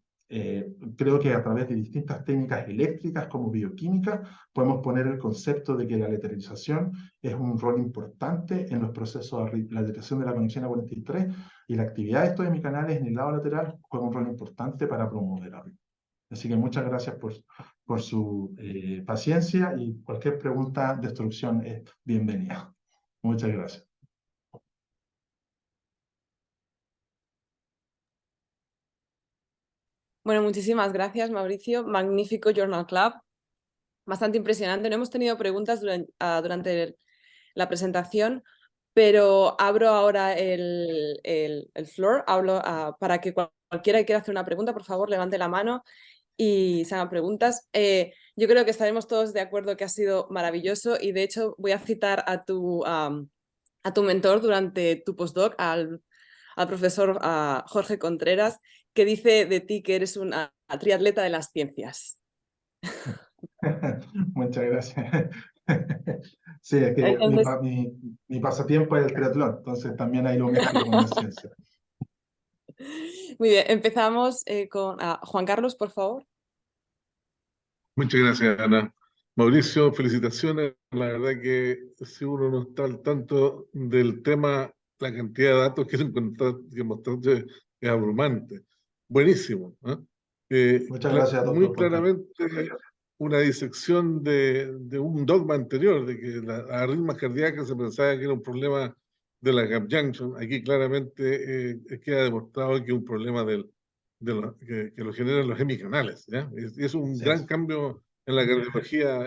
creo que a través de distintas técnicas eléctricas como bioquímica podemos poner el concepto de que la lateralización es un rol importante en los procesos de la detección de la conexión A43 y la actividad de estos hemicanales en el lado lateral juega un rol importante para promover la arritmia. Así que muchas gracias por su paciencia y cualquier pregunta de instrucción es bienvenida. Muchas gracias. Bueno, muchísimas gracias, Mauricio. Magnífico Journal Club. Bastante impresionante. No hemos tenido preguntas durante la presentación, pero abro ahora el floor. Hablo para que cualquiera que quiera hacer una pregunta, por favor, levante la mano y se hagan preguntas. Yo creo que estaremos todos de acuerdo que ha sido maravilloso y de hecho voy a citar a tu mentor durante tu postdoc, al profesor Jorge Contreras, que dice de ti que eres una triatleta de las ciencias. Muchas gracias. Sí, es que Entonces, mi pasatiempo es el triatlón, entonces también ahí lo mezclo con la ciencia. muy bien, empezamos con Juan Carlos, por favor. Muchas gracias, Ana. Mauricio, felicitaciones. La verdad que si uno no está al tanto del tema, la cantidad de datos que mostraste es abrumante. Buenísimo. Muchas gracias, Muy doctor Juan Carlos. claramente una disección de un dogma anterior, de que las arritmias cardíacas se pensaba que era un problema de la gap junction. Aquí claramente queda demostrado que es un problema que lo generan los hemicanales, ¿ya? Y es un Así gran es. cambio en la cardiología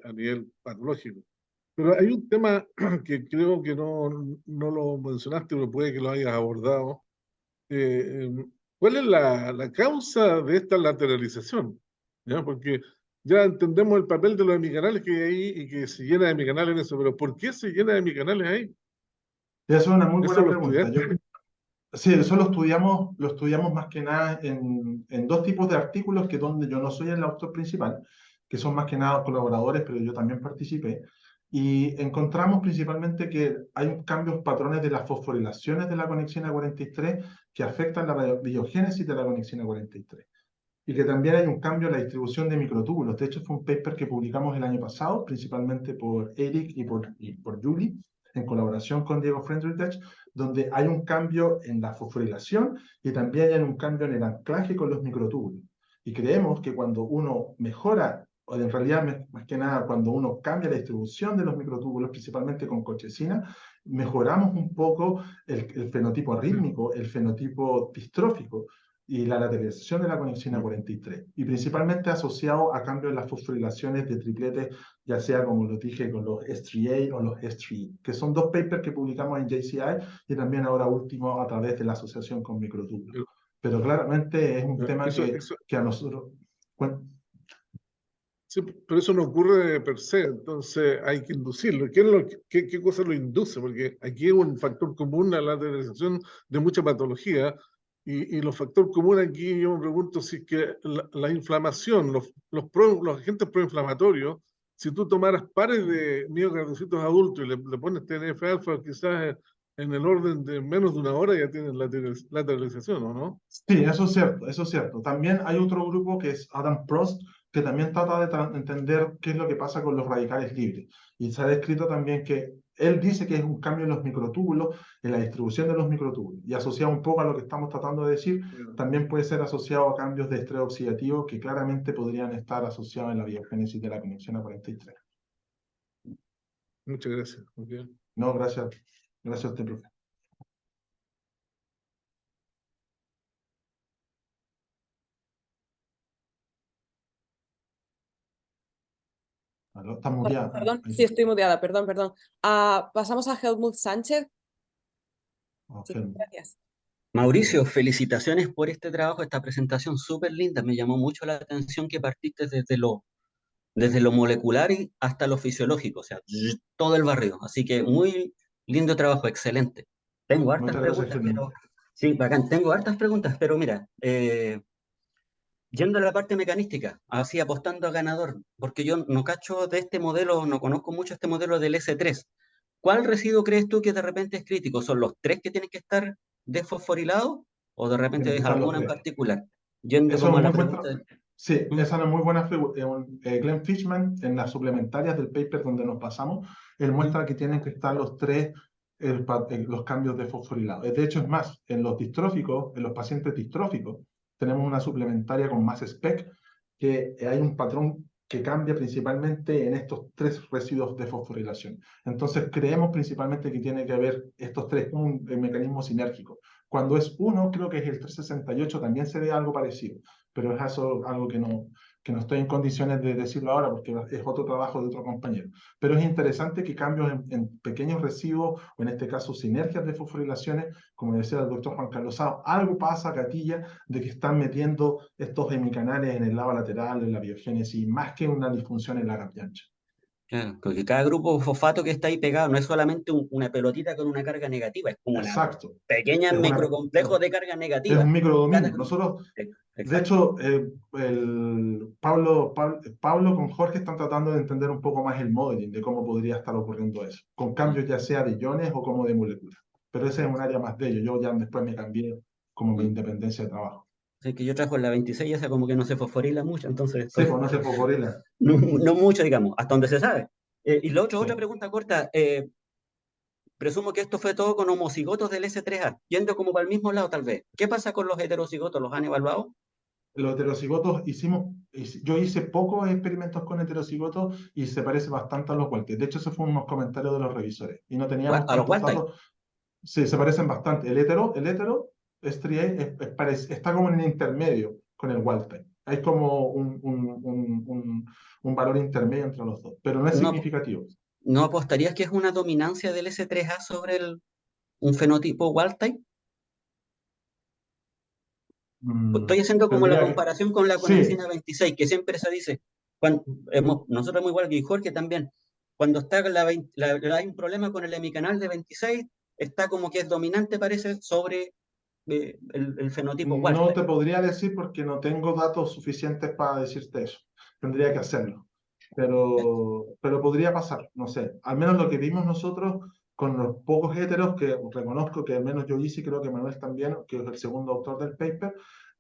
a nivel patológico. Pero hay un tema que creo que no lo mencionaste, pero puede que lo hayas abordado. ¿Cuál es la causa de esta lateralización? ¿Ya? Porque ya entendemos el papel de los hemicanales que hay ahí y que se llena de hemicanales en eso, pero ¿por qué se llena de hemicanales ahí? Esa es una muy ¿Eso buena lo pregunta. estudiaste? Sí, eso lo estudiamos más que nada en dos tipos de artículos que donde yo no soy el autor principal, que son más que nada colaboradores, pero yo también participé. Y encontramos principalmente que hay cambios patrones de las fosforilaciones de la conexina 43 que afectan la biogénesis de la conexina 43. Y que también hay un cambio en la distribución de microtúbulos. De hecho, fue un paper que publicamos el año pasado, principalmente por Eric y por Julie, en colaboración con Diego Frendrich, donde hay un cambio en la fosforilación y también hay un cambio en el anclaje con los microtúbulos. Y creemos que cuando uno mejora, o en realidad más que nada cuando uno cambia la distribución de los microtúbulos, principalmente con colchicina, mejoramos un poco el fenotipo arrítmico, el fenotipo distrófico y la lateralización de la conexina 43, y principalmente asociado a cambios en las fosforilaciones de tripletes, ya sea como lo dije con los S3A o los S3E, que son dos papers que publicamos en JCI y también ahora último a través de la asociación con microtúbulos. Pero claramente es un tema que a nosotros... Bueno, Sí, pero eso no ocurre per se, entonces hay que inducirlo. ¿Qué cosa lo induce? Porque aquí es un factor común a la lateralización de mucha patología, y los factores comunes aquí yo me pregunto si es que la inflamación, los agentes proinflamatorios, si tú tomaras pares de miocardiocitos adultos y le pones TNF-alfa, quizás en el orden de menos de una hora ya tienes lateralización, ¿o no? sí, eso es cierto, eso es cierto. También hay otro grupo que es Adam Prost, que también trata de entender qué es lo que pasa con los radicales libres. Y se ha descrito también que él dice que es un cambio en los microtúbulos, en la distribución de los microtúbulos. Y asociado un poco a lo que estamos tratando de decir, también puede ser asociado a cambios de estrés oxidativo que claramente podrían estar asociados en la biogénesis de la conexión a 43. Muchas gracias. Okay. No, gracias. Gracias a usted, profe. ¿Está muteada? Perdón, sí, estoy muteada, perdón. Pasamos a Helmut Sánchez. Sí, gracias. Mauricio, felicitaciones por este trabajo, esta presentación súper linda. Me llamó mucho la atención que partiste desde lo molecular y hasta lo fisiológico, o sea, todo el barrio. Así que muy lindo trabajo, excelente. Tengo hartas Muchas gracias, preguntas, Helmut. sí, bacán, tengo hartas preguntas, pero mira, yendo a la parte mecanística, así apostando a ganador, porque yo no cacho de este modelo, no conozco mucho este modelo del S3. ¿Cuál residuo crees tú que de repente es crítico? ¿Son los tres que tienen que estar desfosforilados o de repente Tienen que es estar los alguna en tres. particular? Yendo Eso es como a la muy buen pregunta. Sí, ¿Mm? esa es una muy buena pregunta. Glenn Fishman, en las suplementarias del paper donde nos pasamos, él muestra que tienen que estar los tres, los cambios de fosforilado. De hecho, es más, en los distróficos, en los pacientes distróficos, tenemos una suplementaria con más spec, que hay un patrón que cambia principalmente en estos tres residuos de fosforilación. Entonces, creemos principalmente que tiene que haber estos tres, un mecanismo sinérgico. Cuando es uno, creo que es el 368, también se ve algo parecido, pero es eso algo que no estoy en condiciones de decirlo ahora porque es otro trabajo de otro compañero. Pero es interesante que cambios en pequeños residuos, o en este caso sinergias de fosforilaciones, como decía el doctor Juan Carlos Sao, algo pasa, Catilla, de que están metiendo estos hemicanales en el lado lateral, en la biogénesis, más que una disfunción en la gap junction. Claro, porque cada grupo fosfato que está ahí pegado no es solamente una pelotita con una carga negativa, es como una Exacto. pequeña microcomplejo de carga Es negativa. un Cada microdominio. grupo. Nosotros, de Exacto. hecho, Pablo con Jorge están tratando de entender un poco más el modeling de cómo podría estar ocurriendo eso, con cambios ya sea de iones o como de moléculas. Pero ese es un área más de ello. Yo ya después me cambié como mi independencia de trabajo. Así que yo trabajo en la 26, esa como que no se fosforila mucho, entonces Sí, pues no se fosforila. no mucho, digamos, hasta donde se sabe. Y lo otro, Sí. otra pregunta corta. Presumo que esto fue todo con homocigotos del S3A, yendo como para el mismo lado tal vez. ¿Qué pasa con los heterocigotos? ¿Los han evaluado? Los heterocigotos yo hice pocos experimentos con heterocigotos y se parece bastante a los Walter. De hecho, esos fueron unos comentarios de los revisores. Y no teníamos A los tantos wild type. datos. Sí, se parecen bastante. El hetero striae está como en el intermedio con el wild type. Hay como un valor intermedio entre los dos, pero no es ¿No, significativo. no apostarías que es una dominancia del S3A sobre un fenotipo wild type? Estoy haciendo como la Tendría que... comparación con la Sí, conexina 26, que siempre se dice, nosotros muy igual que Jorge también, cuando está hay un problema con el hemicanal de 26, está como que es dominante, parece, sobre el fenotipo wild no type. te podría decir porque no tengo datos suficientes para decirte eso. Tendría que hacerlo. Pero podría pasar, no sé. Al menos lo que vimos nosotros con los pocos heteros, que reconozco que al menos yo hice, y creo que Manuel también, que es el segundo autor del paper,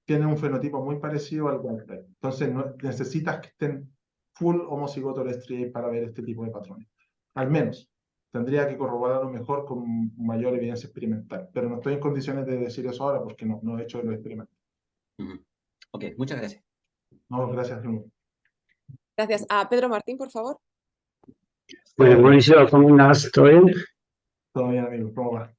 tiene un fenotipo muy parecido al wild type. Entonces necesitas que estén full homocigoto striae para ver este tipo de patrones. Al menos. Tendría que corroborarlo mejor con mayor evidencia experimental, pero no estoy en condiciones de decir eso ahora porque no he hecho los experimentos. Ok, muchas gracias. No, gracias, Bruno. Gracias. A Pedro Martín, por favor. Bueno, Mauricio, ¿cómo andás? ¿Todo bien? Todo bien, amigo, ¿cómo va?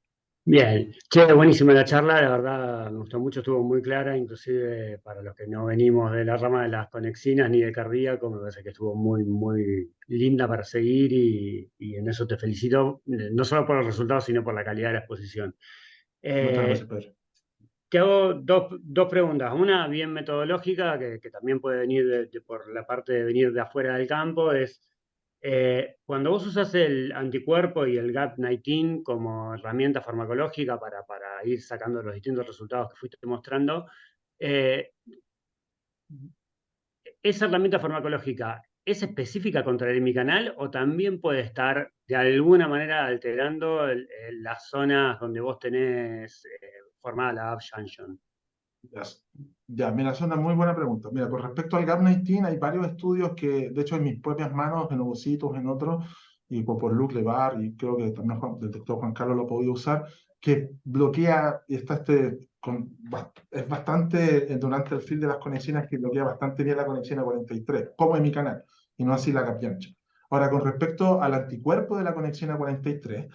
Bien. Che, buenísima la charla, la verdad me gustó mucho, estuvo muy clara, inclusive para los que no venimos de la rama de las conexinas ni de cardíaco, me parece que estuvo muy, muy linda para seguir y en eso te felicito, no solo por los resultados, sino por la calidad de la exposición. Muchas gracias, Pedro. Te hago dos preguntas. Una bien metodológica, que también puede venir por la parte de venir de afuera del campo, es cuando vos usas el anticuerpo y el GAP19 como herramienta farmacológica para ir sacando los distintos resultados que fuiste mostrando, eh, ¿esa herramienta farmacológica es específica contra el hemicanal o también puede estar de alguna manera alterando las zonas donde vos tenés formada la up junction? Ya, mira, es una muy buena pregunta. Mira, con respecto al GAP19, hay varios estudios que, de hecho, en mis propias manos, en ovocitos, en otros, y por Luc Lebar, y creo que también el doctor Juan Carlos lo ha podido usar, que bloquea, y está es bastante, durante el field de las conexinas, que bloquea bastante bien la conexina 43, como en mi canal, y no así la capiancha. Ahora, con respecto al anticuerpo de la conexina 43,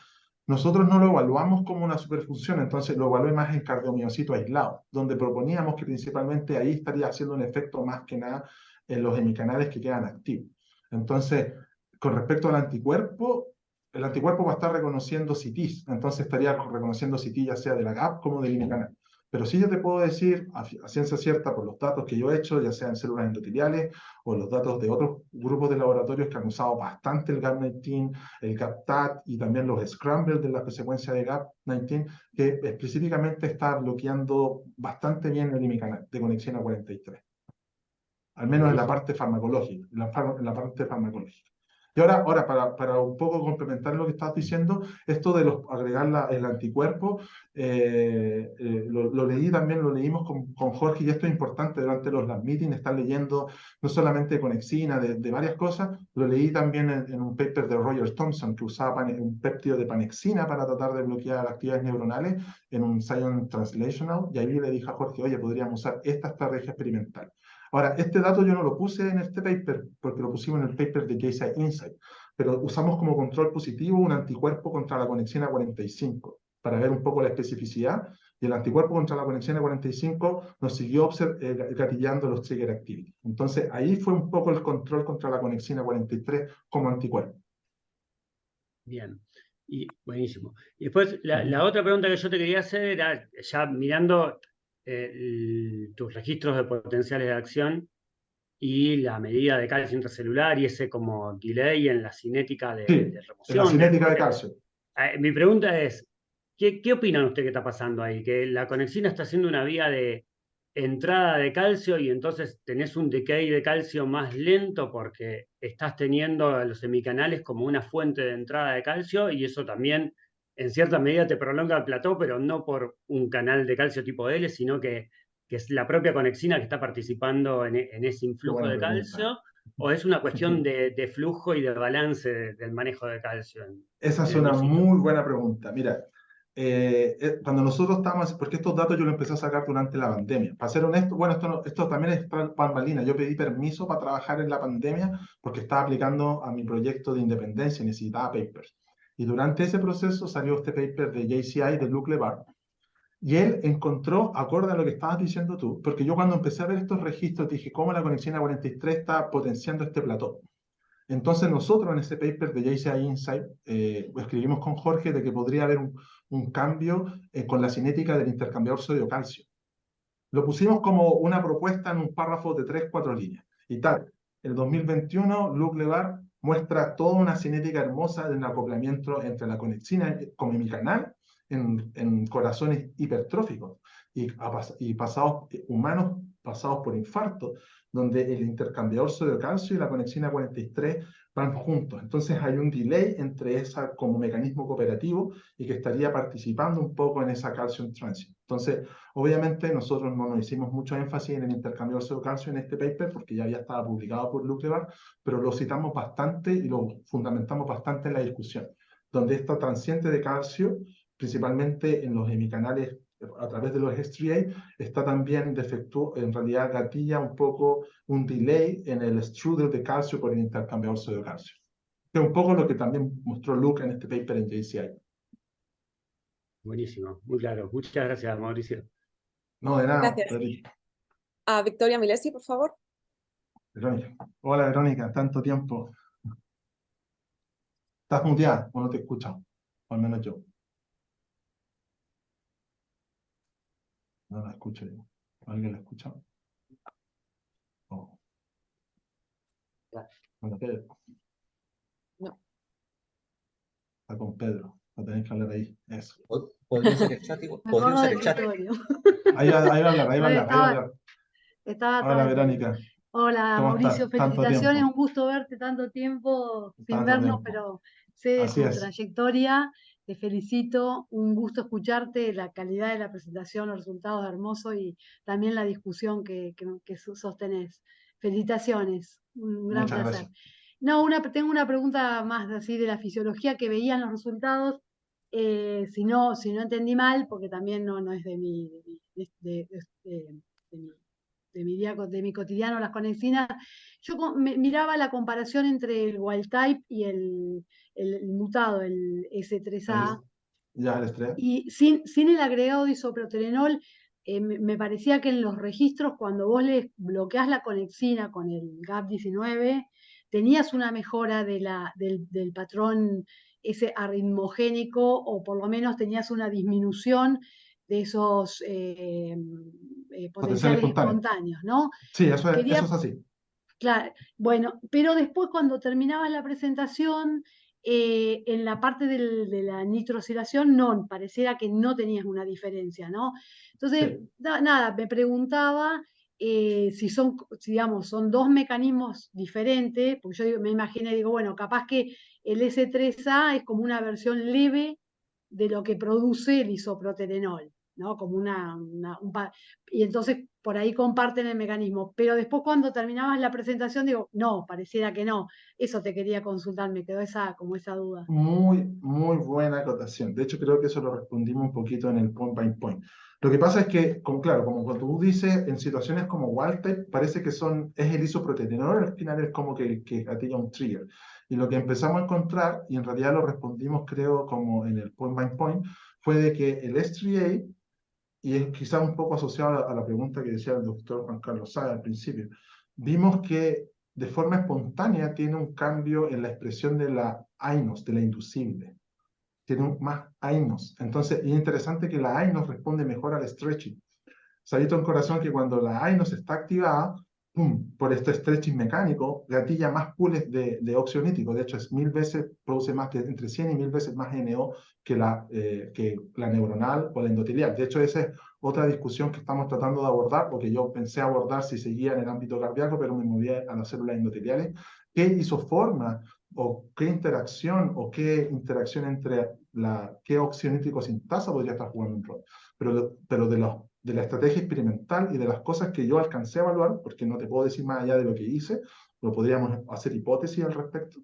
nosotros no lo evaluamos como una superfunción, entonces lo evalué más en cardiomiocito aislado, donde proponíamos que principalmente ahí estaría haciendo un efecto más que nada en los hemicanales que quedan activos. Entonces, con respecto al anticuerpo, el anticuerpo va a estar reconociendo CITIS, entonces estaría reconociendo CITIS ya sea de la GAP como del hemicanal. Pero sí yo te puedo decir, a ciencia cierta, por los datos que yo he hecho, ya sean células endoteliales o los datos de otros grupos de laboratorios que han usado bastante el GAP19, el GAPTAT y también los scrambles de la secuencia de GAP19, que específicamente está bloqueando bastante bien el hemicanal de conexión a 43. Al menos en la parte farmacológica. En la parte farmacológica. Y ahora para un poco complementar lo que estabas diciendo, esto de agregar el anticuerpo, lo leí también, lo leímos con Jorge, y esto es importante durante los lab meetings, estar leyendo no solamente de conexina, de varias cosas, lo leí también en un paper de Roger Thompson, que usaba un péptido de panexina para tratar de bloquear actividades neuronales en un Science Translational, y ahí le dije a Jorge, oye, podríamos usar esta estrategia experimental. Ahora, este dato yo no lo puse en este paper, porque lo pusimos en el paper de JSI Insight, pero usamos como control positivo un anticuerpo contra la conexina 45, para ver un poco la especificidad, y el anticuerpo contra la conexina 45 nos siguió gatillando los trigger activity. Entonces, ahí fue un poco el control contra la conexina 43 como anticuerpo. Bien, y buenísimo. Y después, la otra pregunta que yo te quería hacer era, ya mirando tus registros de potenciales de acción y la medida de calcio intracelular y ese como delay en la cinética Sí, de en la remoción. cinética de calcio. Mi pregunta es, ¿qué opinan ustedes que está pasando ahí? Que la conexina está haciendo una vía de entrada de calcio y entonces tenés un decay de calcio más lento porque estás teniendo a los hemicanales como una fuente de entrada de calcio y eso también en cierta medida te prolonga el plató, pero no por un canal de calcio tipo L, sino que es la propia conexina que está participando en ese Qué influjo buena de pregunta. calcio, o es una cuestión de flujo y de balance del manejo de calcio. Esa es una muy buena pregunta. Mira, cuando nosotros estábamos, porque estos datos yo los empecé a sacar durante la pandemia. Para ser honesto, bueno, esto también es palmalina. Yo pedí permiso para trabajar en la pandemia porque estaba aplicando a mi proyecto de independencia y necesitaba papers. Y durante ese proceso salió este paper de JCI, de Luc Lebar, y él encontró, acorde a lo que estabas diciendo tú, porque yo cuando empecé a ver estos registros dije, ¿cómo la conexión A43 está potenciando este plató? Entonces nosotros en ese paper de JCI Insight escribimos con Jorge de que podría haber un cambio con la cinética del intercambiador sodio-calcio. Lo pusimos como una propuesta en un párrafo de 3-4 líneas. Y tal, en el 2021 Luc Lebar muestra toda una cinética hermosa de un acoplamiento entre la conexina como hemicanal en corazones hipertróficos y pasados, humanos pasados por infarto, donde el intercambiador sodio-calcio y la conexina 43 van juntos. Entonces hay un delay entre esa como mecanismo cooperativo y que estaría participando un poco en esa calcium transit. Entonces, obviamente nosotros no nos hicimos mucho énfasis en el intercambiador sodio-calcio en este paper porque ya había estado publicado por Luc Lebar, pero lo citamos bastante y lo fundamentamos bastante en la discusión, donde esta transiente de calcio, principalmente en los hemicanales a través de los S3A, está también defectuoso, en realidad gatilla un poco un delay en el strudel de calcio por el intercambiador sodio-calcio. Que es un poco lo que también mostró Luc en este paper en JCI. Buenísimo, muy claro. Muchas gracias, Mauricio. No, de nada, Gracias. Federico. Victoria Milesi, por favor. Verónica. Hola, Verónica, tanto tiempo. ¿Estás muteada o no te escucho? O al menos yo. No la escucho yo. ¿Alguien la escucha? Oh. Bueno, Pedro. No. Está con Pedro. Va a tener que hablar ahí. Eso. ¿Podría ser el chat igual? Me ¿Podría acuerdo usar del el chat? escritorio. Ahí va a hablar, ahí va a hablar, ahí va a hablar. Estaba Hola, atrás del teléfono. Verónica. Hola, ¿Cómo Mauricio, estás? Tanto felicitaciones, tiempo. un gusto verte tanto tiempo sin Tanto vernos, tiempo. pero sé de Así tu es. trayectoria, te felicito, un gusto escucharte, la calidad de la presentación, los resultados hermosos y también la discusión que sostenés. Felicitaciones, un gran Muchas placer. gracias. No, tengo una pregunta más así de la fisiología que veían los resultados, si no entendí mal, porque también no es de mi cotidiano las conexinas. Yo miraba la comparación entre el wild type y el mutado, el S3A, Ya, el estrés. y sin el agregado de isoproterenol, me parecía que en los registros, cuando vos le bloqueás la conexina con el GAP19, tenías una mejora del patrón ese arritmogénico, o por lo menos tenías una disminución de esos potenciales espontáneos, ¿no? Sí, eso es así. Claro, bueno, pero después cuando terminabas la presentación, en la parte de la nitrosilación, no, pareciera que no tenías una diferencia, ¿no? Entonces, Sí. nada, me preguntaba si digamos, son dos mecanismos diferentes, porque yo me imaginé, digo, bueno, capaz que el S3A es como una versión leve de lo que produce el isoproterenol, ¿no? Como y entonces por ahí comparten el mecanismo. Pero después cuando terminabas la presentación, digo, no, pareciera que no. Eso te quería consultar, me quedó esa duda. Muy, muy buena acotación. De hecho, creo que eso lo respondimos un poquito en el point by point. Lo que pasa es que, claro, como cuando tú dices, en situaciones como wild type, parece que es el isoproterenol, al final es como que gatilla un trigger. Y lo que empezamos a encontrar, y en realidad lo respondimos, creo, como en el point by point, fue de que el S3A, y es quizás un poco asociado a la pregunta que decía el doctor Juan Carlos Saga al principio, vimos que de forma espontánea tiene un cambio en la expresión de la AINOS, de la inducible. Tiene más AINOS. Entonces, es interesante que la AINOS responde mejor al stretching. Se ha visto en corazón que cuando la AINOS está activada, ¡pum!, por este stretching mecánico, gatilla más pools de óxido nítrico. De hecho, es 1000 veces, produce más, entre 100 y 1000 veces más NO que la neuronal o la endotelial. De hecho, esa es otra discusión que estamos tratando de abordar, porque yo pensé abordar si seguía en el ámbito cardíaco, pero me moví a las células endoteliales. ¿Qué isoforma o qué interacción entre qué óxido nítrico sintasa podría estar jugando un rol? Pero de la estrategia experimental y de las cosas que yo alcancé a evaluar, porque no te puedo decir más allá de lo que hice, lo podríamos hacer hipótesis al respecto,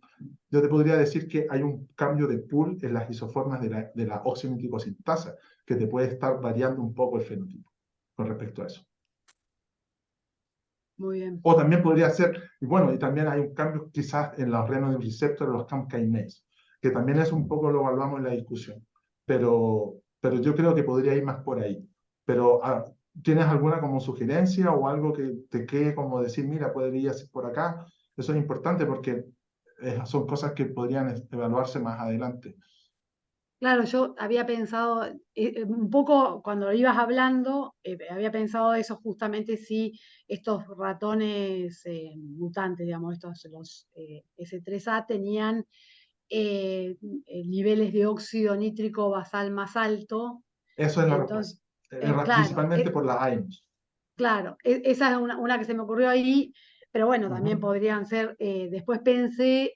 yo te podría decir que hay un cambio de pool en las isoformas de la óxido-nítrico sintasa, que te puede estar variando un poco el fenotipo con respecto a eso. Muy bien. O también podría ser, y bueno, y también hay un cambio quizás en los renos de un receptor, en los CAM kinase, que también es un poco lo evaluamos en la discusión, pero yo creo que podría ir más por ahí. Pero, ¿tienes alguna como sugerencia o algo que te quede como decir, mira, podría ser por acá? Eso es importante porque son cosas que podrían evaluarse más adelante. Claro, yo había pensado, un poco cuando ibas hablando, había pensado eso justamente si estos ratones mutantes, digamos, los S3A tenían niveles de óxido nítrico basal más alto. Eso es la Entonces, respuesta. claro, Principalmente por la AIMS. claro, esa es una que se me ocurrió ahí, pero bueno, también podrían ser, después pensé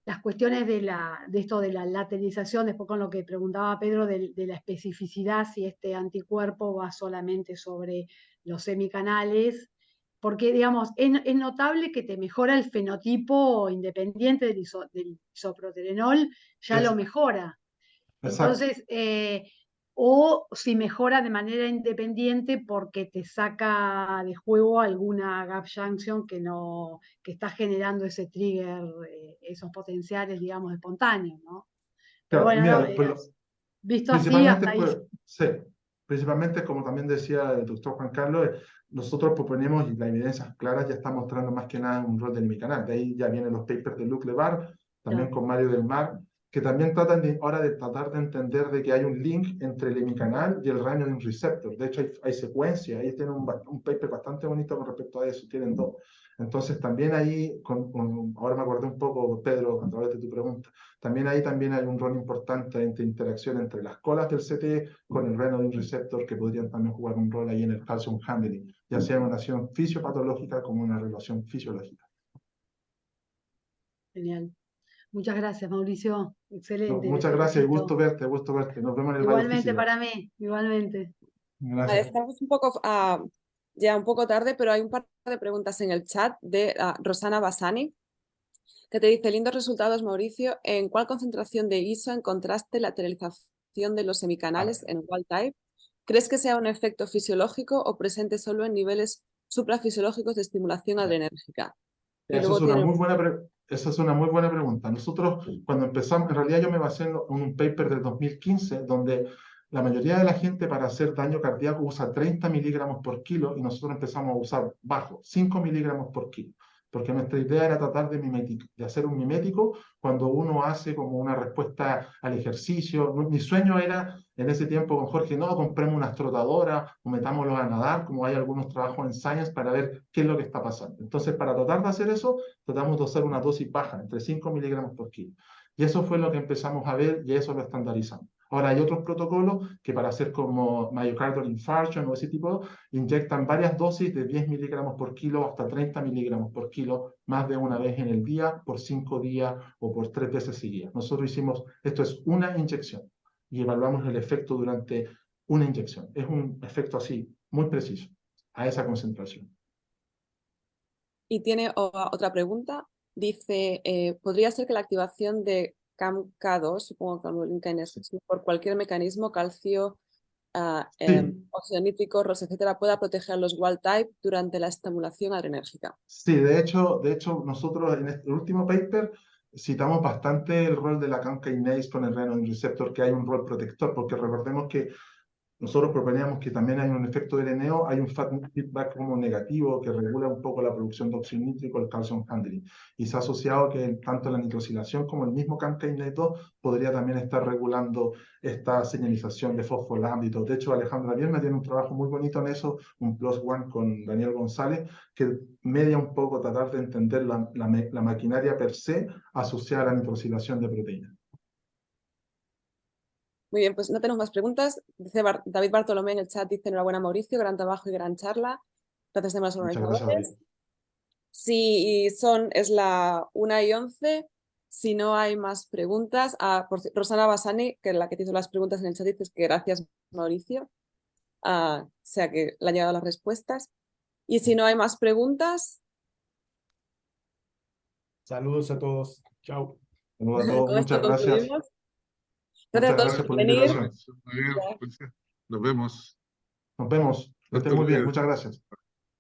las cuestiones de esto de la lateralización, después con lo que preguntaba Pedro de la especificidad, si este anticuerpo va solamente sobre los semicanales, porque, digamos, es notable que te mejora el fenotipo independiente del isoproterenol, ya lo mejora. Exacto. Entonces, o si mejora de manera independiente porque te saca de juego alguna gap junction que está generando ese trigger, esos potenciales, digamos, espontáneos, ¿no? Pero Claro, bueno, mira, visto así, principalmente, hasta ahí. sí, principalmente, como también decía el doctor Juan Carlos, nosotros proponemos, y la evidencia clara ya está mostrando más que nada un rol del micanal. De ahí ya vienen los papers de Luc Lebar, también con Mario Del Mar, que también tratan ahora de tratar de entender de que hay un link entre el hemicanal y el ranio receptor. De hecho, hay secuencia, ahí tienen un paper bastante bonito con respecto a eso, tienen dos. Entonces, también ahí, ahora me acordé un poco, Pedro, a través de tu pregunta, también ahí también hay un rol importante de interacción entre las colas del CT con el reno de un receptor que podrían también jugar un rol ahí en el calcium handling, ya sea una relación fisiopatológica como una relación fisiológica. Genial. Muchas gracias, Mauricio. No, Excelente, muchas te gracias, felicito. gusto verte. Nos vemos en el Igualmente biofísica. para mí, igualmente. Vale, Gracias. estamos un poco ya un poco tarde, pero hay un par de preguntas en el chat de Rosana Bassani, que te dice: lindos resultados, Mauricio. ¿En cuál concentración de ISO encontraste la lateralización de los semicanales en wild type? ¿Crees que sea un efecto fisiológico o presente solo en niveles suprafisiológicos de estimulación adrenérgica? Y Esa es luego una tiene... muy buena pregunta. Nosotros, cuando empezamos, en realidad yo me basé en un paper del 2015, donde la mayoría de la gente para hacer daño cardíaco usa 30 miligramos por kilo y nosotros empezamos a usar bajo, 5 miligramos por kilo. Porque nuestra idea era tratar de hacer un mimético cuando uno hace como una respuesta al ejercicio. Mi sueño era, en ese tiempo con Jorge, no, compremos unas trotadoras o metámoslos a nadar, como hay algunos trabajos en Science para ver qué es lo que está pasando. Entonces, para tratar de hacer eso, tratamos de hacer una dosis baja, entre 5 miligramos por kilo. Y eso fue lo que empezamos a ver y eso lo estandarizamos. Ahora hay otros protocolos que para hacer como myocardial infarction o ese tipo, inyectan varias dosis de 10 miligramos por kilo hasta 30 miligramos por kilo, más de una vez en el día, por 5 días o por 3 veces seguidas. Nosotros hicimos, esto es una inyección y evaluamos el efecto durante una inyección. Es un efecto así, muy preciso, a esa concentración. Y tiene otra pregunta. Dice, ¿podría ser que la activación de CAMK2, supongo que por cualquier mecanismo, calcio, Sí. óxido nítrico, ROS, etcétera, pueda proteger a los wild type durante la estimulación adrenérgica? Sí, de hecho nosotros en este último paper citamos bastante el rol de la CAM kinase con el renin receptor, que hay un rol protector, porque recordemos que nosotros proponíamos que también hay un efecto del NO, hay un feedback como negativo que regula un poco la producción de óxido nítrico, el calcium handling. Y se ha asociado que tanto la nitrosilación como el mismo CAM kinase 2 podría también estar regulando esta señalización de fosfolaminado. De hecho, Alejandra Vierna tiene un trabajo muy bonito en eso, un +1 con Daniel González, que media un poco tratar de entender la maquinaria per se asociada a la nitrosilación de proteínas. Muy bien, pues no tenemos más preguntas. Dice David Bartolomé en el chat, dice: enhorabuena, Mauricio, gran trabajo y gran charla. Gracias a los Muchas organizadores. gracias, David. Si es la 1:11. Si no hay más preguntas, Rosana Bassani, que es la que te hizo las preguntas en el chat, dices que gracias, Mauricio. O sea que le han llegado las respuestas. Y si no hay más preguntas, Saludos a todos. Chao. Saludos a todos, Con esto muchas gracias. concluimos. Gracias a todos Gracias por por la venir. invitación. Muy bien, gracias. Nos vemos. Nos vemos. Que No te estén muy bien. olvides. Muchas gracias.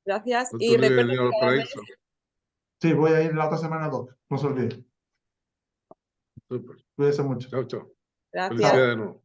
Gracias. No te Y olvides recuerden de ir que al cada mes, paraíso. Sí, voy a ir la otra semana, Doc. No se olviden. Súper. Cuídense mucho. Chao, chao. gracias. Felicidades de nuevo.